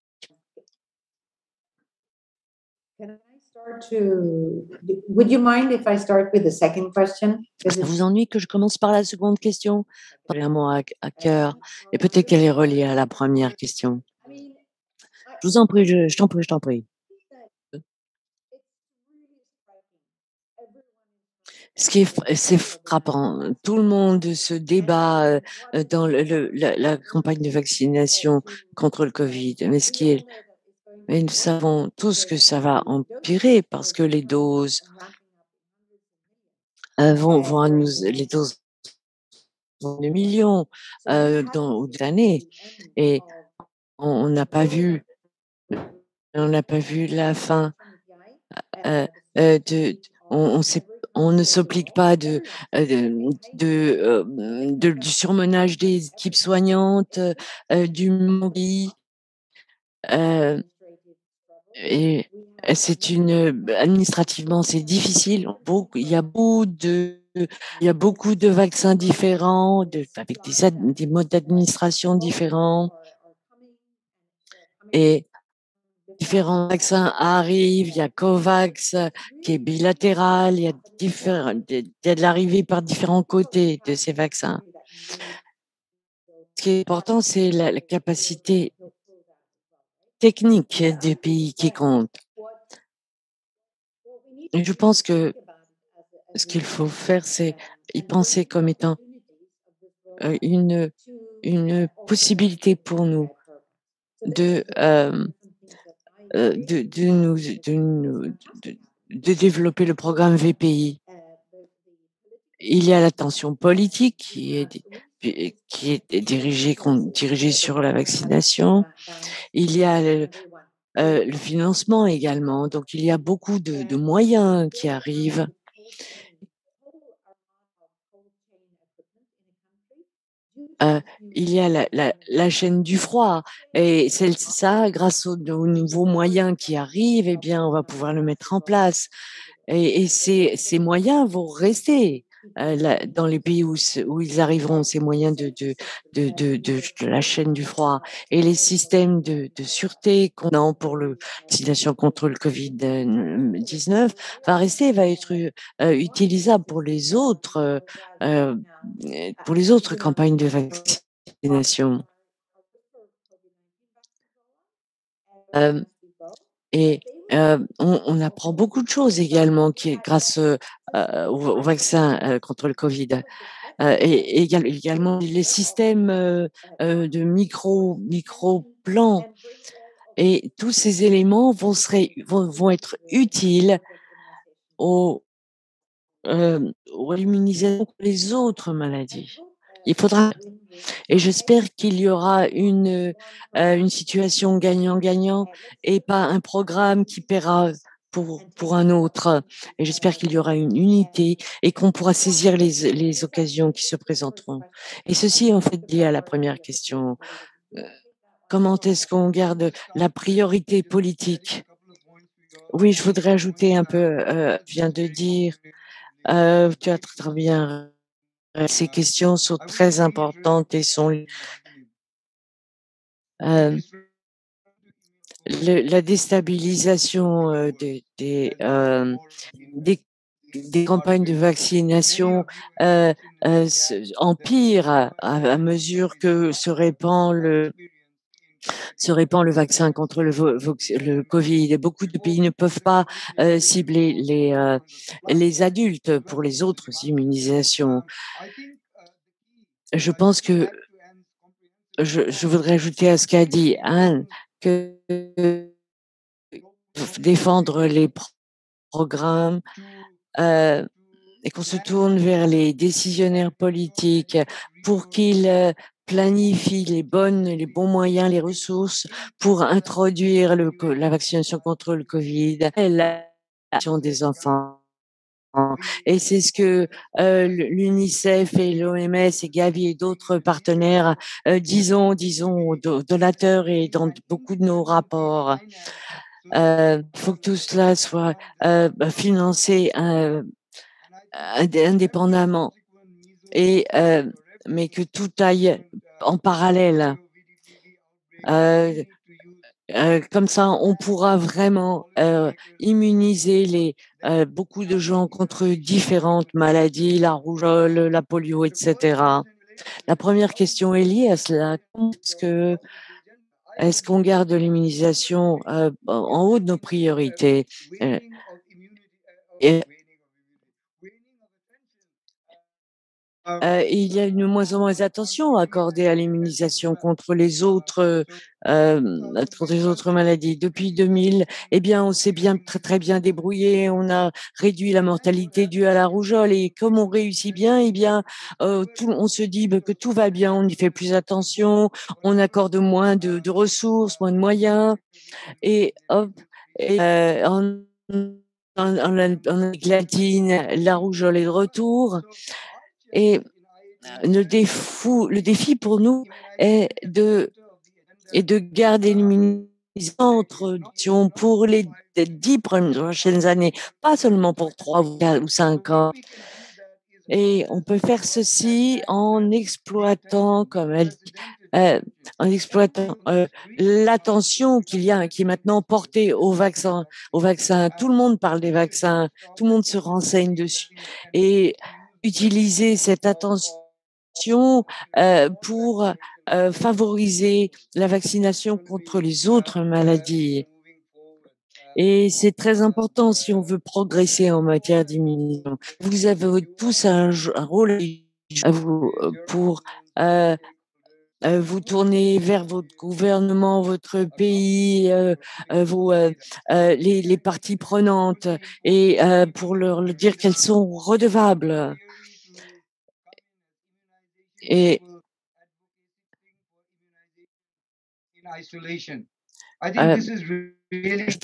Would you mind if I start with the second question? Ça vous ennuie que je commence par la seconde question? Vraiment à cœur. Et peut-être qu'elle est reliée à la première question. Je vous en prie, je t'en prie, je t'en prie. C'est frappant. Tout le monde se débat dans la campagne de vaccination contre le Covid. Mais nous savons tous que ça va empirer parce que les doses les doses de millions au d'années et on n'a pas vu la fin de on ne s'applique pas du surmenage des équipes soignantes, du mobile. et c'est administrativement, c'est difficile. Il y a beaucoup de vaccins différents, avec des modes d'administration différents, et différents vaccins arrivent. Il y a COVAX qui est bilatéral. Il y a de l'arrivée par différents côtés de ces vaccins. Ce qui est important, c'est la capacité technique des pays qui compte. Et je pense que ce qu'il faut faire, c'est y penser comme étant une possibilité pour nous de développer le programme VPI. Il y a l'attention politique qui est dirigée sur la vaccination. Il y a le financement également. Donc, il y a beaucoup de moyens qui arrivent. Il y a la chaîne du froid, et ça, grâce aux nouveaux moyens qui arrivent, eh bien, on va pouvoir le mettre en place. Et ces moyens vont rester dans les pays où ils arriveront, ces moyens de la chaîne du froid, et les systèmes de sûreté qu'on a pour le vaccination contre le Covid-19 va être utilisable pour les autres campagnes de vaccination. Et on apprend beaucoup de choses également grâce au vaccin contre le Covid. Et également les systèmes de micro-plans. Et tous ces éléments vont être utiles aux immunisations contre les autres maladies. Il faudra, et j'espère qu'il y aura une situation gagnant-gagnant, et pas un programme qui paiera pour un autre. Et j'espère qu'il y aura une unité et qu'on pourra saisir les occasions qui se présenteront. Et ceci est en fait lié à la première question. Comment est-ce qu'on garde la priorité politique? Oui, je voudrais ajouter un peu, viens de dire, tu as très bien, ces questions sont très importantes et sont la déstabilisation des campagnes de vaccination empire à mesure que se répand le vaccin contre le Covid. Et beaucoup de pays ne peuvent pas cibler les adultes pour les autres immunisations. Je pense que je voudrais ajouter à ce qu'a dit Anne que défendre les programmes et qu'on se tourne vers les décisionnaires politiques pour qu'ils planifient les bons moyens, les ressources pour introduire la vaccination contre le Covid et la vaccination des enfants. Et c'est ce que l'UNICEF et l'OMS et Gavi et d'autres partenaires disons aux donateurs et dans beaucoup de nos rapports. Il faut que tout cela soit financé indépendamment, mais que tout aille en parallèle. Comme ça, on pourra vraiment immuniser beaucoup de gens contre différentes maladies, la rougeole, la polio, etc. La première question est liée à cela. Est-ce qu'on garde l'immunisation en haut de nos priorités? Et il y a de moins en moins d'attention accordée à l'immunisation contre les autres maladies. Depuis 2000, eh bien, on s'est très bien débrouillé. On a réduit la mortalité due à la rougeole, et comme on réussit bien, eh bien, on se dit que tout va bien. On n'y fait plus attention. On accorde moins de ressources, moins de moyens, et hop, en Amérique latine, la rougeole est de retour. Et le défi pour nous est de garder l'immunité introductions pour les 10 prochaines années, pas seulement pour 3 ou 5 ans. Et on peut faire ceci en exploitant, comme elle dit, en exploitant l'attention qui est maintenant portée aux vaccins. Tout le monde parle des vaccins, tout le monde se renseigne dessus. Et utiliser cette attention pour favoriser la vaccination contre les autres maladies. Et c'est très important si on veut progresser en matière d'immunisation. Vous avez tous un rôle à vous pour vous tourner vers votre gouvernement, votre pays, les parties prenantes et pour leur dire qu'elles sont redevables. Et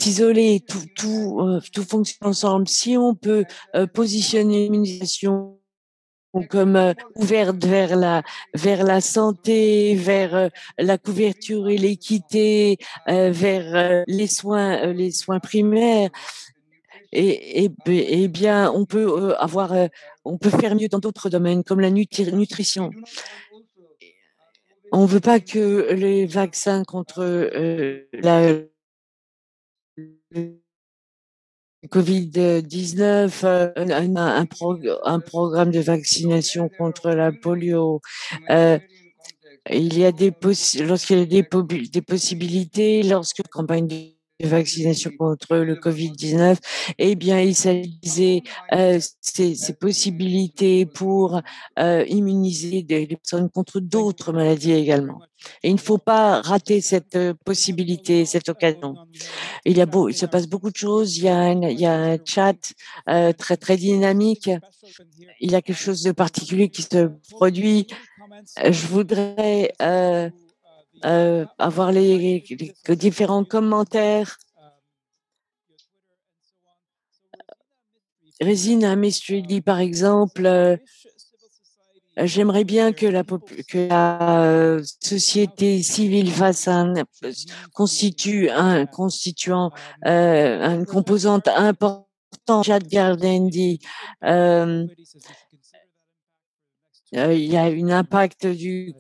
isolé, tout fonctionne ensemble. Si on peut positionner l'immunisation comme ouverte vers la santé, vers la couverture et l'équité, vers les soins primaires, et bien on peut faire mieux dans d'autres domaines comme la nutrition. On ne veut pas que les vaccins contre la Covid-19, un programme de vaccination contre la polio. Il y a lorsqu'il y a des possibilités, lorsque la campagne de vaccination contre le Covid-19, eh bien, il s'agissait ces possibilités pour immuniser des personnes contre d'autres maladies également. Et il ne faut pas rater cette possibilité, cette occasion. Il se passe beaucoup de choses. Il y a un chat très, très dynamique. Il y a quelque chose de particulier qui se produit. Je voudrais avoir les différents commentaires. Résine Mystery, par exemple, j'aimerais bien que la société civile constitue un constituant, une composante importante. Chad Gardendi, il y a un impact du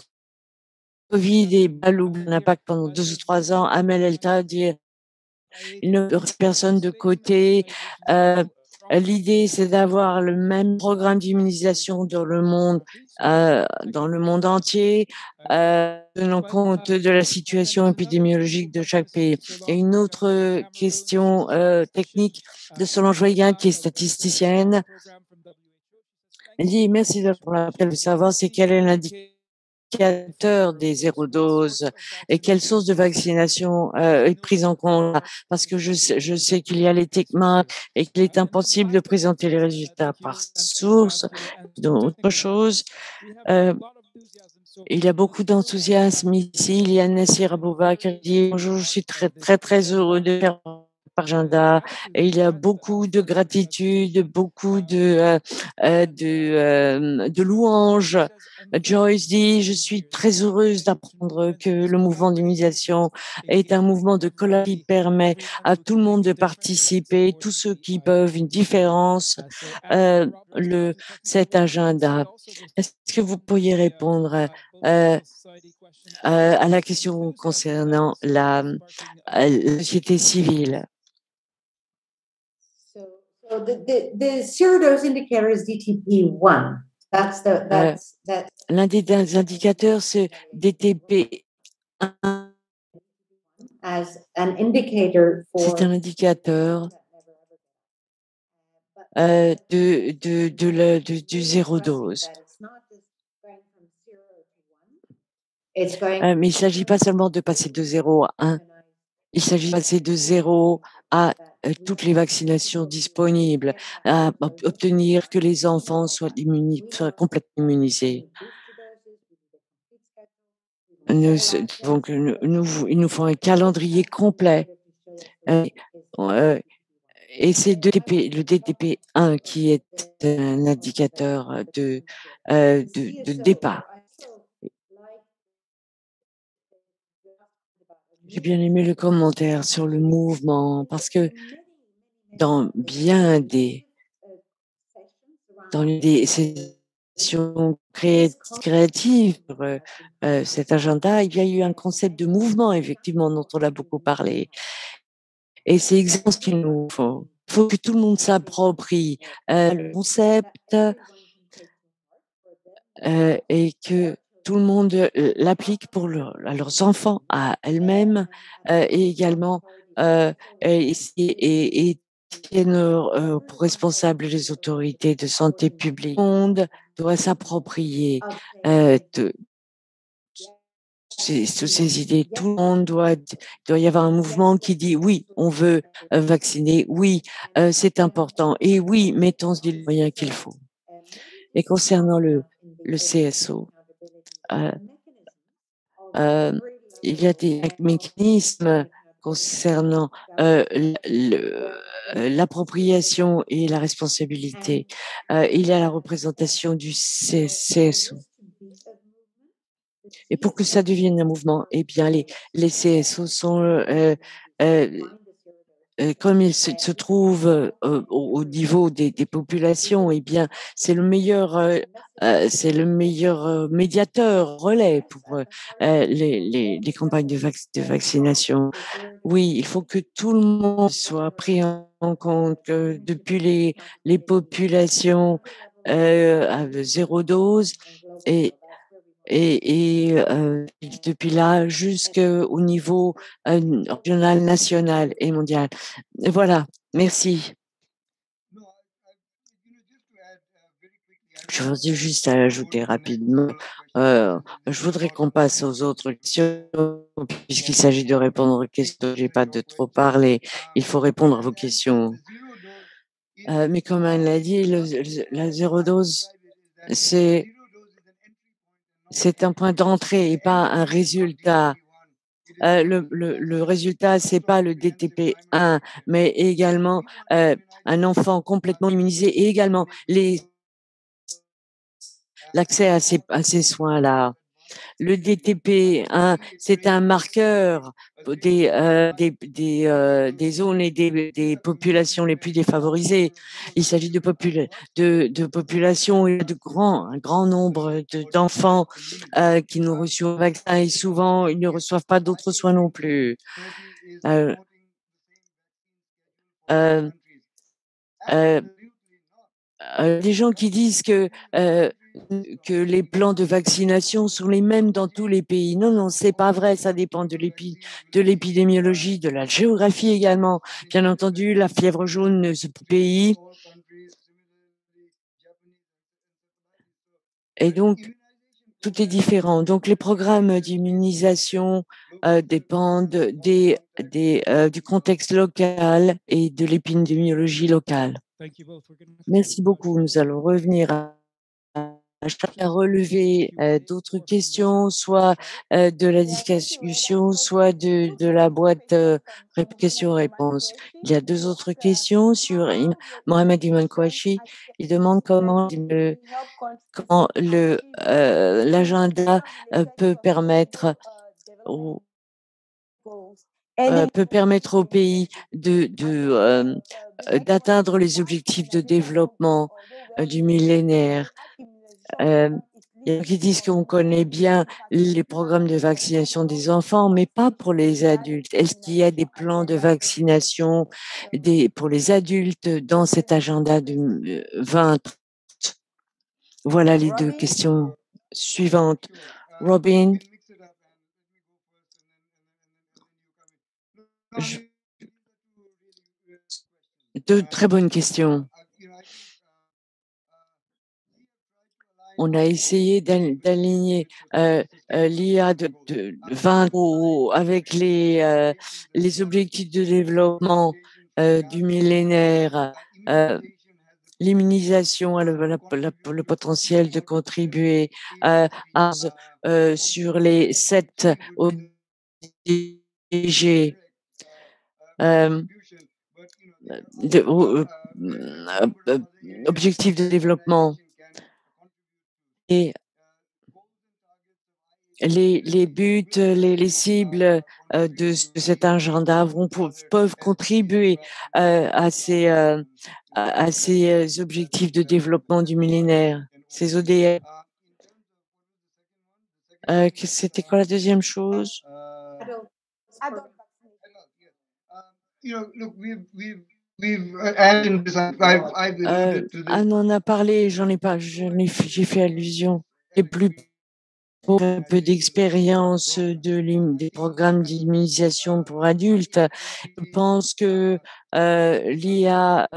Covid et Balou, un impact pendant 2 ou 3 ans. Amel Elta dire une personne de côté. L'idée, c'est d'avoir le même programme d'immunisation dans le monde entier, tenant compte de la situation épidémiologique de chaque pays. Et une autre question technique de Solange Weygand, qui est statisticienne. Elle dit merci pour l'appel de savoir c'est quel est l'indicateur des zéro doses et quelle source de vaccination est prise en compte, parce que je sais qu'il y a les TICMA et qu'il est impossible de présenter les résultats par source. D'autres choses, il y a beaucoup d'enthousiasme ici. Il y a Nassir Abouba qui dit bonjour, je suis très très très heureux de faire par agenda, et il y a beaucoup de gratitude, beaucoup de louanges. Joyce dit je suis très heureuse d'apprendre que le mouvement d'immunisation est un mouvement de collaboration qui permet à tout le monde de participer, tous ceux qui peuvent une différence, cet agenda. Est-ce que vous pourriez répondre à la question concernant la société civile? So the zero dose indicator is DTP1. L'un des indicateurs, c'est DTP1. C'est un indicateur du zéro dose. Mais il ne s'agit pas seulement de passer de 0 à 1. Il s'agit de passer de 0 à toutes les vaccinations disponibles, à obtenir que les enfants soient complètement immunisés. Donc, il nous faut un calendrier complet. Et c'est le DTP1 qui est un indicateur de départ. J'ai bien aimé le commentaire sur le mouvement parce que dans bien des dans des sessions créatives sur cet agenda, il y a eu un concept de mouvement, effectivement, dont on a beaucoup parlé. Et c'est exactement ce qu'il nous faut. Il faut que tout le monde s'approprie le concept et que tout le monde l'applique pour à leurs enfants, à elles-mêmes et également et tiennent pour responsables les autorités de santé publique. Tout le monde doit s'approprier de toutes ces idées. Tout le monde doit y avoir un mouvement qui dit oui, on veut vacciner, oui, c'est important et oui, mettons les moyens qu'il faut. Et concernant le CSO, euh, il y a des mécanismes concernant l'appropriation et la responsabilité. Il y a la représentation du CSO. Et pour que ça devienne un mouvement, eh bien, les CSO sont comme ils se trouvent au niveau des populations, eh bien, c'est c'est le meilleur médiateur, relais pour les campagnes de vaccination. Oui, il faut que tout le monde soit pris en compte, depuis les populations à 0 dose et depuis là jusqu'au niveau régional, national et mondial. Voilà, merci. Je voudrais juste ajouter rapidement, je voudrais qu'on passe aux autres questions, puisqu'il s'agit de répondre aux questions. J'ai pas de trop parler. Il faut répondre à vos questions. Mais comme elle l'a dit, la 0 dose, c'est un point d'entrée et pas un résultat. Le résultat, c'est pas le DTP1, mais également un enfant complètement immunisé et également l'accès à ces soins-là. Le DTP1, c'est un marqueur des zones et des populations les plus défavorisées. Il s'agit de populations et un grand nombre d'enfants qui n'ont reçu un vaccin et souvent ils ne reçoivent pas d'autres soins non plus. Euh, euh, euh, les gens qui disent que les plans de vaccination sont les mêmes dans tous les pays. Non, non, c'est pas vrai. Ça dépend de l'épidémiologie, de la géographie également. Bien entendu, la fièvre jaune, ce pays. Et donc, tout est différent. Donc, les programmes d'immunisation dépendent du contexte local et de l'épidémiologie locale. Merci beaucoup. Nous allons revenir à chacun relever d'autres questions, soit de la discussion, soit de la boîte questions-réponses. Il y a deux autres questions sur Mohamed Iman Kouachi. Il demande comment l'agenda peut permettre au pays d'atteindre les objectifs de développement du millénaire. Il y a qui disent qu'on connaît bien les programmes de vaccination des enfants, mais pas pour les adultes. Est-ce qu'il y a des plans de vaccination pour les adultes dans cet agenda de 20? Voilà les deux questions suivantes. Robin, deux très bonnes questions. On a essayé d'aligner l'IA de 20 avec les objectifs de développement du millénaire. L'immunisation a le potentiel de contribuer sur les 7 ODG objectifs de développement. Et les buts, les cibles de cet agenda peuvent contribuer à ces objectifs de développement du millénaire, ces ODM. C'était quoi la deuxième chose? Adult Anne en a parlé, j'en ai pas, j'ai fait allusion. Les plus pauvres, un peu d'expérience des programmes d'immunisation pour adultes. Je pense que l'IA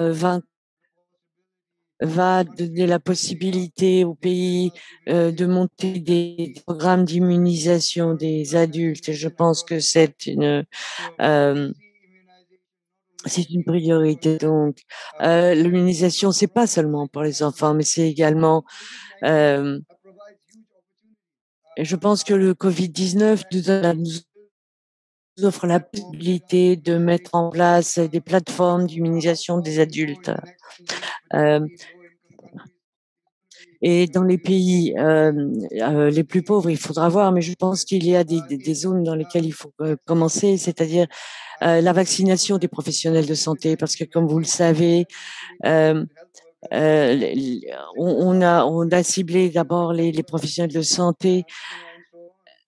va donner la possibilité au pays de monter des programmes d'immunisation des adultes. Et je pense que euh, c'est une priorité. Donc, l'immunisation, c'est pas seulement pour les enfants, mais c'est également. Et je pense que le Covid-19 nous offre la possibilité de mettre en place des plateformes d'immunisation des adultes. Et dans les pays les plus pauvres, il faudra voir, mais je pense qu'il y a des zones dans lesquelles il faut commencer, c'est-à-dire la vaccination des professionnels de santé, parce que comme vous le savez, euh, on a ciblé d'abord les professionnels de santé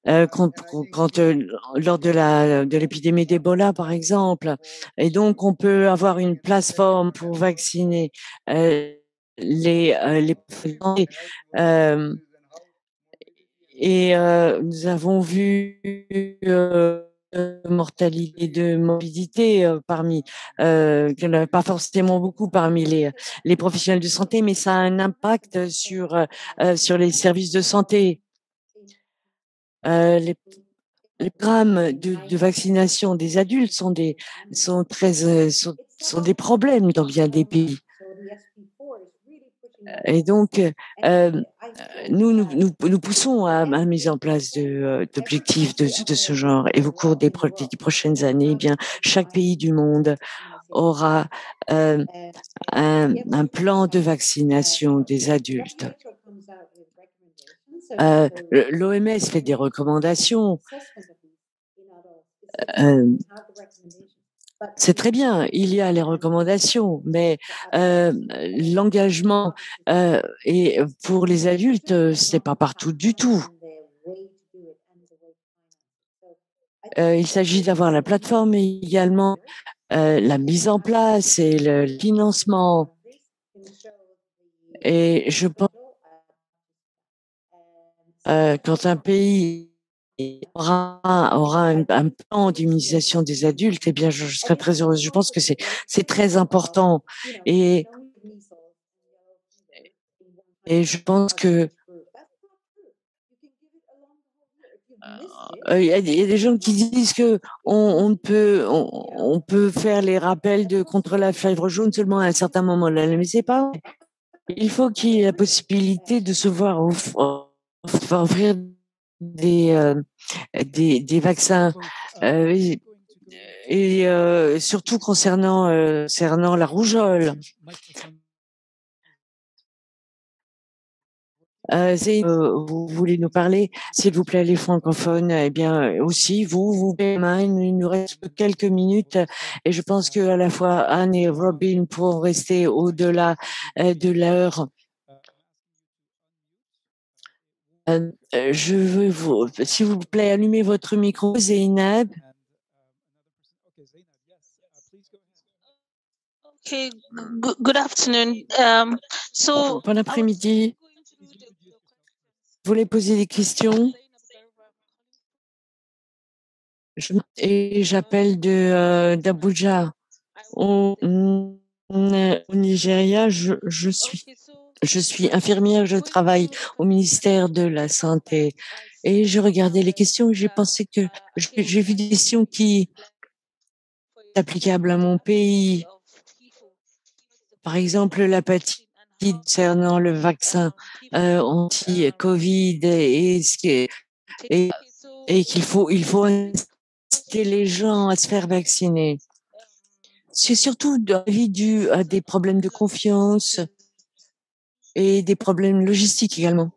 lors de l'épidémie d'Ebola, par exemple. Et donc, on peut avoir une plateforme pour vacciner euh, les professionnels. Euh, nous avons vu mortalité, de morbidité qu'il n'y en avait pas forcément beaucoup parmi les professionnels de santé, mais ça a un impact sur les services de santé. Les programmes de vaccination des adultes sont des problèmes dans bien des pays. Et donc, nous poussons à la mise en place d'objectifs de ce genre. Et au cours des prochaines années, eh bien, chaque pays du monde aura un plan de vaccination des adultes. L'OMS fait des recommandations. C'est très bien, il y a les recommandations, mais l'engagement et pour les adultes, c'est pas partout du tout. Il s'agit d'avoir la plateforme, mais également la mise en place et le financement. Et je pense quand un pays aura un plan d'immunisation des adultes, eh bien, je serai très heureuse. Je pense que c'est très important. Et, et je pense que il y a des gens qui disent que on peut faire les rappels contre la fièvre jaune seulement à un certain moment là, mais c'est pas vrai. Il faut qu'il y ait la possibilité de se voir offrir des vaccins et surtout concernant la rougeole. Vous voulez nous parler, s'il vous plaît, les francophones, eh bien aussi, vous, il nous reste que quelques minutes et je pense que à la fois Anne et Robin pourront rester au-delà de l'heure. Je veux s'il vous plaît, allumer votre micro, Zeynab. Okay, good afternoon. Bon après-midi. Vous voulez poser des questions? J'appelle d'Abuja. Au Nigeria, je suis infirmière, je travaille au ministère de la Santé. Et je regardais les questions et j'ai pensé que j'ai vu des questions qui sont applicables à mon pays. Par exemple, l'hépatite concernant le vaccin anti-Covid et qu'il faut inciter les gens à se faire vacciner. C'est surtout dû à des problèmes de confiance et des problèmes logistiques également.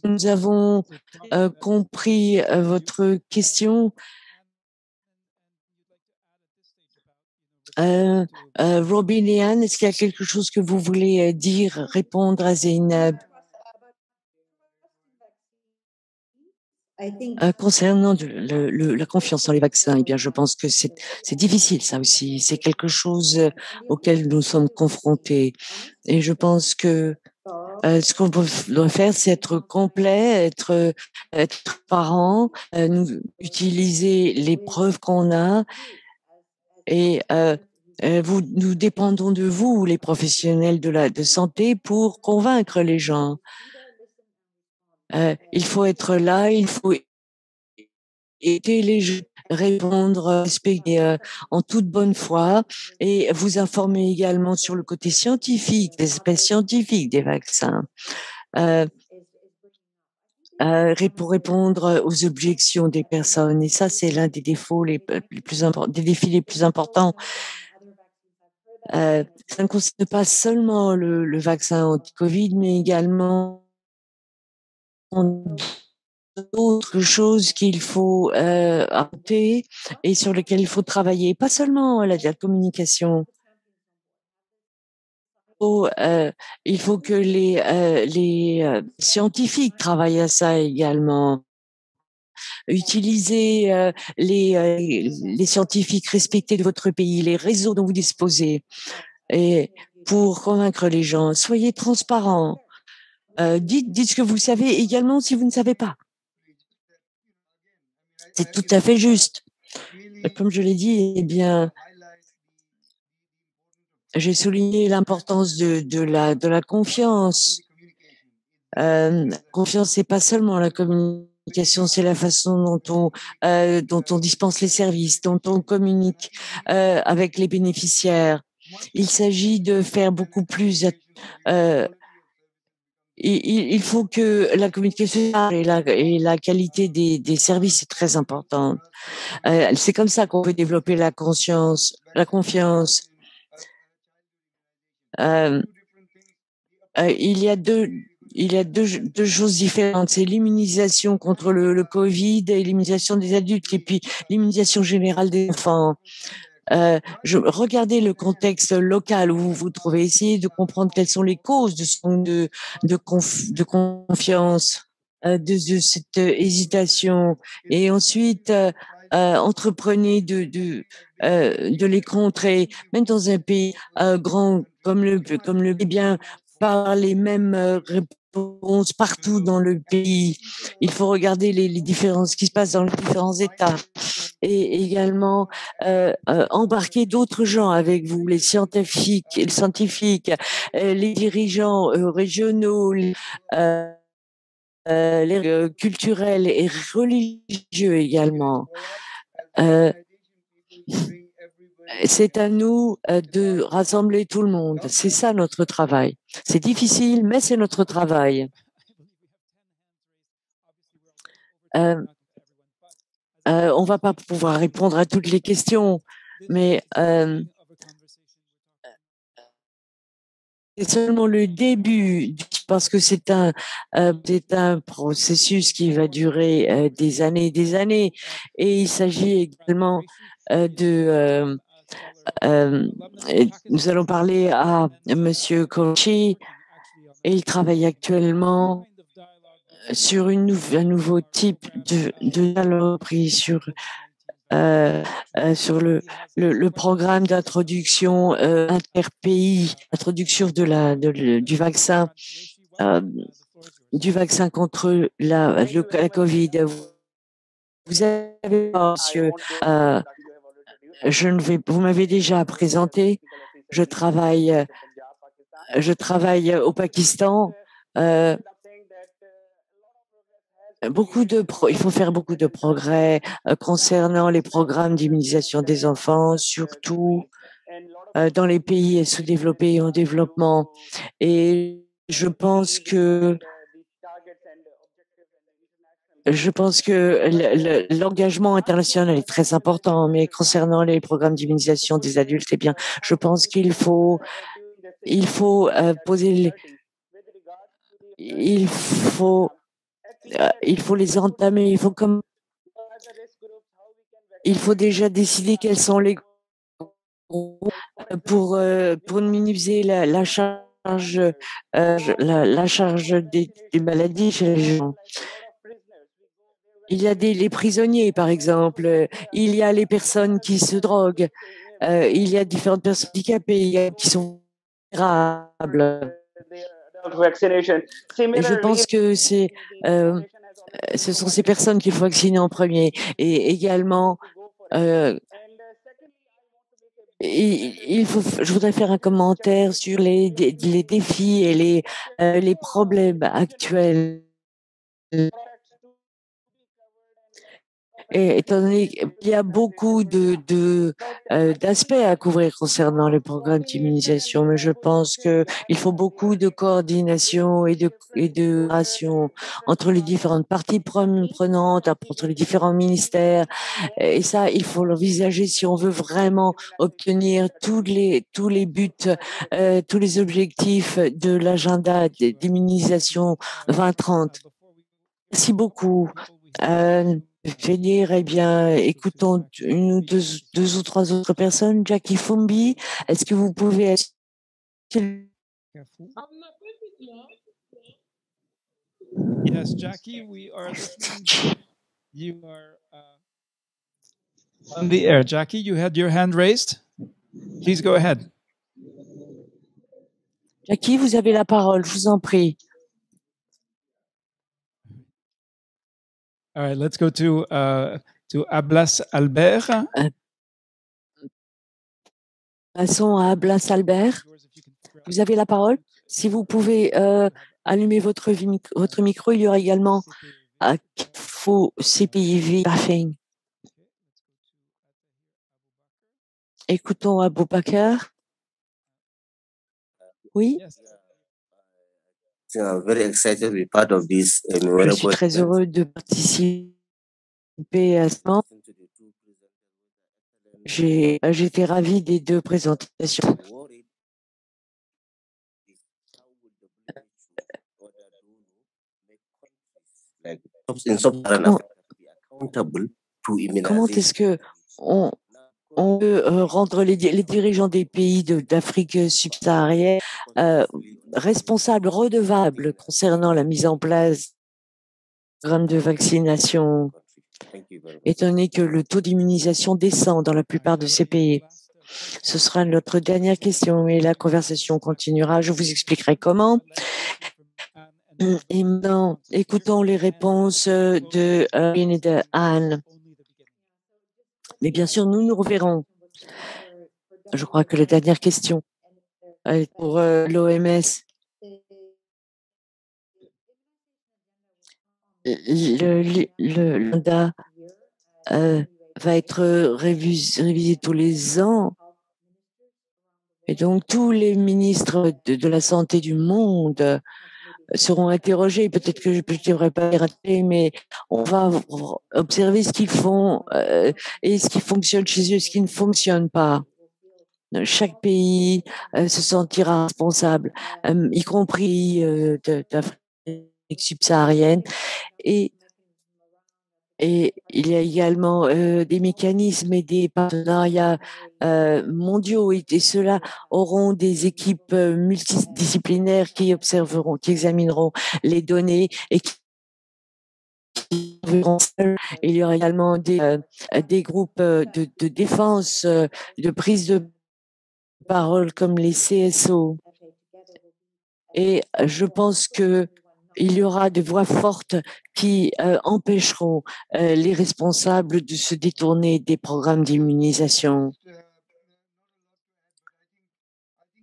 Nous avons compris votre question. Robin et Anne, est-ce qu'il y a quelque chose que vous voulez dire, répondre à Zeynep? Concernant la confiance dans les vaccins, eh bien, je pense que c'est difficile, ça aussi. C'est quelque chose auquel nous sommes confrontés. Et je pense que ce qu'on doit faire, c'est être complet, être transparent, utiliser les preuves qu'on a. Et nous dépendons de vous, les professionnels de santé, pour convaincre les gens. Il faut être là, il faut aider les gens, répondre, respecter en toute bonne foi et vous informer également sur le côté scientifique, des aspects scientifiques des vaccins. Pour répondre aux objections des personnes. Et ça, c'est l'un des défauts des défis les plus importants. Ça ne concerne pas seulement le vaccin anti-Covid, mais également d'autres choses qu'il faut adopter et sur lesquelles il faut travailler. Pas seulement la communication. Il faut que les scientifiques travaillent à ça également. Utilisez les scientifiques respectés de votre pays, les réseaux dont vous disposez, et pour convaincre les gens. Soyez transparents. Dites ce que vous savez également si vous ne savez pas. C'est tout à fait juste. Comme je l'ai dit, eh bien, j'ai souligné l'importance de la confiance. Confiance, c'est pas seulement la communication, c'est la façon dont on dispense les services, dont on communique avec les bénéficiaires. Il s'agit de faire beaucoup plus. Il faut que la communication et la qualité des services est très importante. C'est comme ça qu'on peut développer la confiance. Il y a deux choses différentes. C'est l'immunisation contre le Covid et l'immunisation des adultes, et puis l'immunisation générale des enfants. Regardez le contexte local où vous vous trouvez, essayez de comprendre quelles sont les causes de confiance, de cette hésitation, et ensuite entreprenez de les contrer, même dans un pays grand comme le eh bien par les mêmes réponses partout dans le pays. Il faut regarder les différences qui se passent dans les différents États et également embarquer d'autres gens avec vous, les scientifiques, les dirigeants régionaux, les culturels et religieux également. C'est à nous de rassembler tout le monde. C'est ça notre travail. C'est difficile, mais c'est notre travail. On va pas pouvoir répondre à toutes les questions, mais c'est seulement le début, parce que c'est un processus qui va durer des années et des années. Et il s'agit également nous allons parler à Monsieur Kochi, et il travaille actuellement sur un nouveau type de dialogue sur le programme d'introduction interpays, introduction du vaccin contre la Covid. Vous avez, monsieur, vous m'avez déjà présenté. Je travaille au Pakistan. Il faut faire beaucoup de progrès concernant les programmes d'immunisation des enfants, surtout dans les pays sous-développés et en développement. Et je pense que l'engagement international est très important, mais concernant les programmes d'immunisation des adultes, eh bien, je pense qu'il faut poser il faut il faut les entamer, il faut déjà décider quels sont les groupes pour minimiser la charge, la charge des maladies chez les gens. Il y a les prisonniers, par exemple, il y a les personnes qui se droguent, il y a différentes personnes handicapées qui sont vulnérables. Et je pense que ce sont ces personnes qu'il faut vacciner en premier. Et également, je voudrais faire un commentaire sur les défis et les problèmes actuels. Et étant donné qu'il y a beaucoup d'aspects à couvrir concernant les programmes d'immunisation, mais je pense qu'il faut beaucoup de coordination et de relation entre les différentes parties prenantes, entre les différents ministères. Et ça, il faut l'envisager si on veut vraiment obtenir tous les buts, tous les objectifs de l'agenda d'immunisation 2030. Merci beaucoup. Je vais dire, eh bien, écoutons une ou deux ou trois autres personnes. Jackie Fumbi, est-ce que vous pouvez... Yes, Jackie, we are listening. You are on the air. Jackie, you had your hand raised. Please go ahead. Jackie, vous avez la parole, je vous en prie. All right, let's go to Ablas Albert. Passons à Ablas Albert. Vous avez la parole. Si vous pouvez allumer votre micro, il y aura également Kifo CPIV Bafing. Écoutons Abou Bakr. Oui. Je suis très heureux de participer à ce moment. J'étais ravi des deux présentations. Comment est-ce que on peut rendre les dirigeants des pays d'Afrique subsaharienne responsables, redevables concernant la mise en place de programmes de vaccination, étant donné que le taux d'immunisation descend dans la plupart de ces pays? Ce sera notre dernière question et la conversation continuera. Je vous expliquerai comment. Et maintenant, écoutons les réponses de Lynn et de Anne. Mais bien sûr, nous reverrons. Je crois que la dernière question est pour l'OMS. Le mandat va être révisé tous les ans. Et donc, tous les ministres de la Santé du monde seront interrogés. Peut-être que je ne devrais pas les rater, mais on va observer ce qu'ils font et ce qui fonctionne chez eux, ce qui ne fonctionne pas. Chaque pays se sentira responsable, y compris d'Afrique subsaharienne. Et il y a également des mécanismes et des partenariats mondiaux et ceux-là auront des équipes multidisciplinaires qui observeront, qui examineront les données et qui verront. Il y aura également des groupes de défense, de prise de parole comme les CSO. Et je pense que il y aura des voix fortes qui empêcheront les responsables de se détourner des programmes d'immunisation.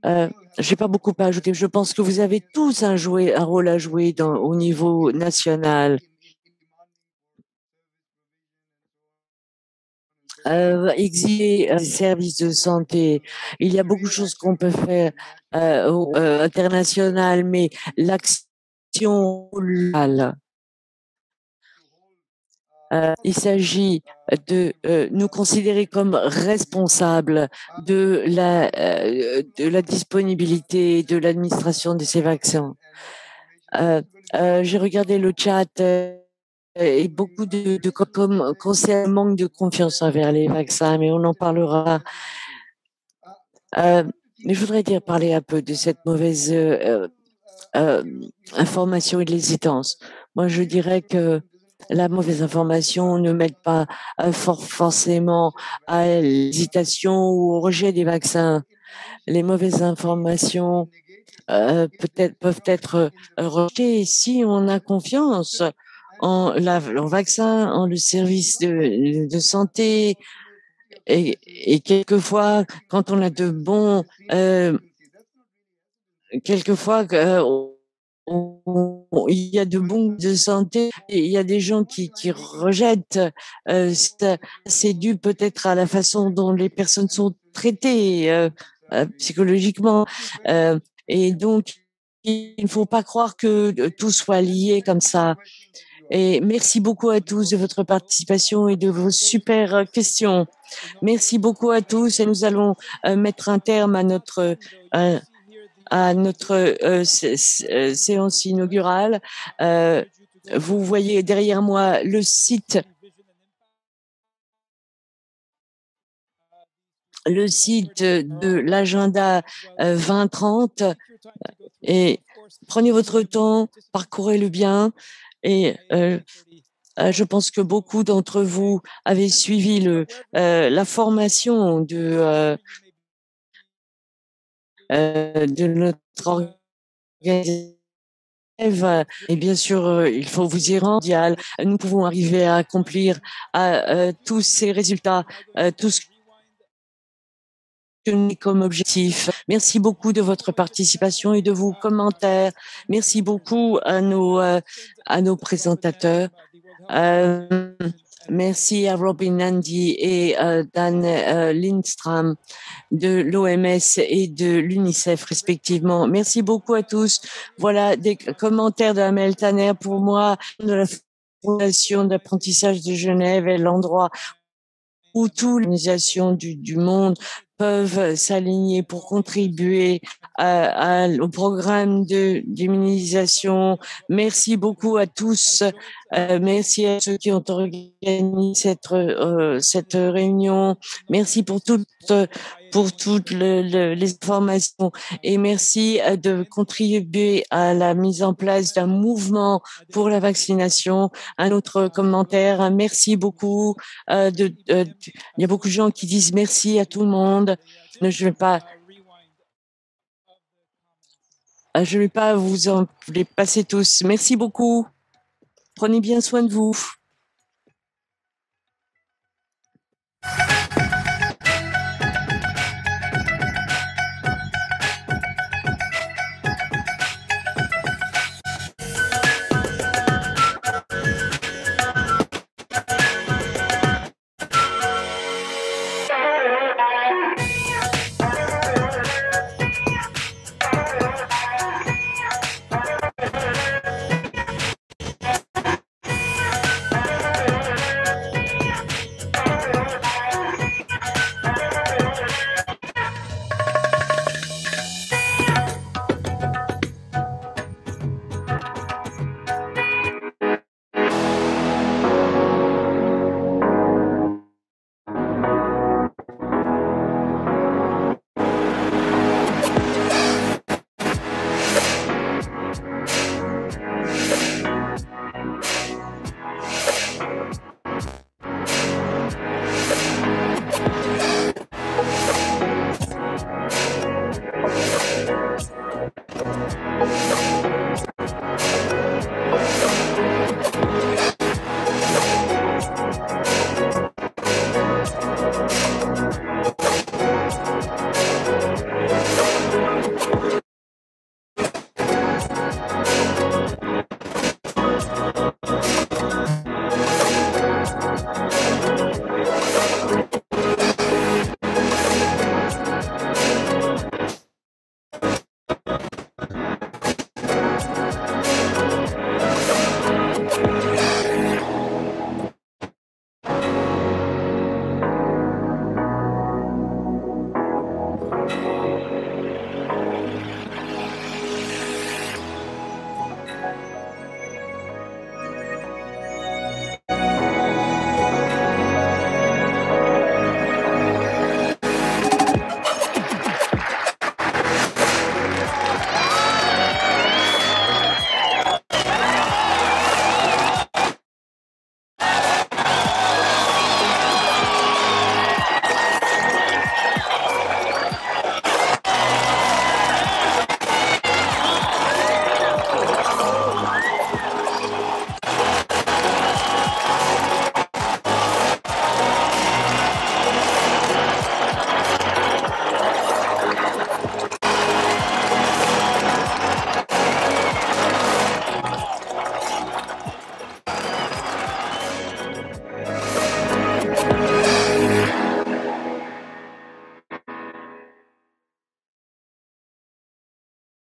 J'ai pas beaucoup à ajouter. Je pense que vous avez tous un rôle à jouer au niveau national. Exiger des services de santé. Il y a beaucoup de choses qu'on peut faire international, mais l'action locale. Il s'agit de nous considérer comme responsables de la disponibilité de l'administration de ces vaccins. J'ai regardé le chat et beaucoup de concernent manque de confiance envers les vaccins, mais on en parlera. Mais je voudrais parler un peu de cette mauvaise information et de l'hésitance. Moi, je dirais que la mauvaise information ne mène pas forcément à l'hésitation ou au rejet des vaccins. Les mauvaises informations peuvent être rejetées si on a confiance en vaccin, en le service de santé. Et quelquefois, quand on a de bons, quelquefois, il y a de bons de santé et il y a des gens qui rejettent. C'est dû peut-être à la façon dont les personnes sont traitées psychologiquement. Et donc, il ne faut pas croire que tout soit lié comme ça. Et merci beaucoup à tous de votre participation et de vos super questions. Merci beaucoup à tous et nous allons mettre un terme à notre séance inaugurale. Vous voyez derrière moi le site de l'agenda 2030 et prenez votre temps, parcourez-le bien et je pense que beaucoup d'entre vous avez suivi la formation de notre organisation. Et bien sûr, il faut vous y rendre. Nous pouvons arriver à accomplir tous ces résultats, tout ce que nous avons comme objectif. Merci beaucoup de votre participation et de vos commentaires. Merci beaucoup à nos présentateurs. Merci à Robin Nandy et Dan Lindstrom de l'OMS et de l'UNICEF respectivement. Merci beaucoup à tous. Voilà des commentaires de Amel Tanner pour moi de la Fondation d'apprentissage de Genève est l'endroit où toutes les organisations du monde peuvent s'aligner pour contribuer au programme d'immunisation. Merci beaucoup à tous. Merci à ceux qui ont organisé cette réunion. Merci pour toutes les informations et merci de contribuer à la mise en place d'un mouvement pour la vaccination. Un autre commentaire, merci beaucoup. Il y a beaucoup de gens qui disent merci à tout le monde. Je vais pas vous en les passer tous. Merci beaucoup. Prenez bien soin de vous.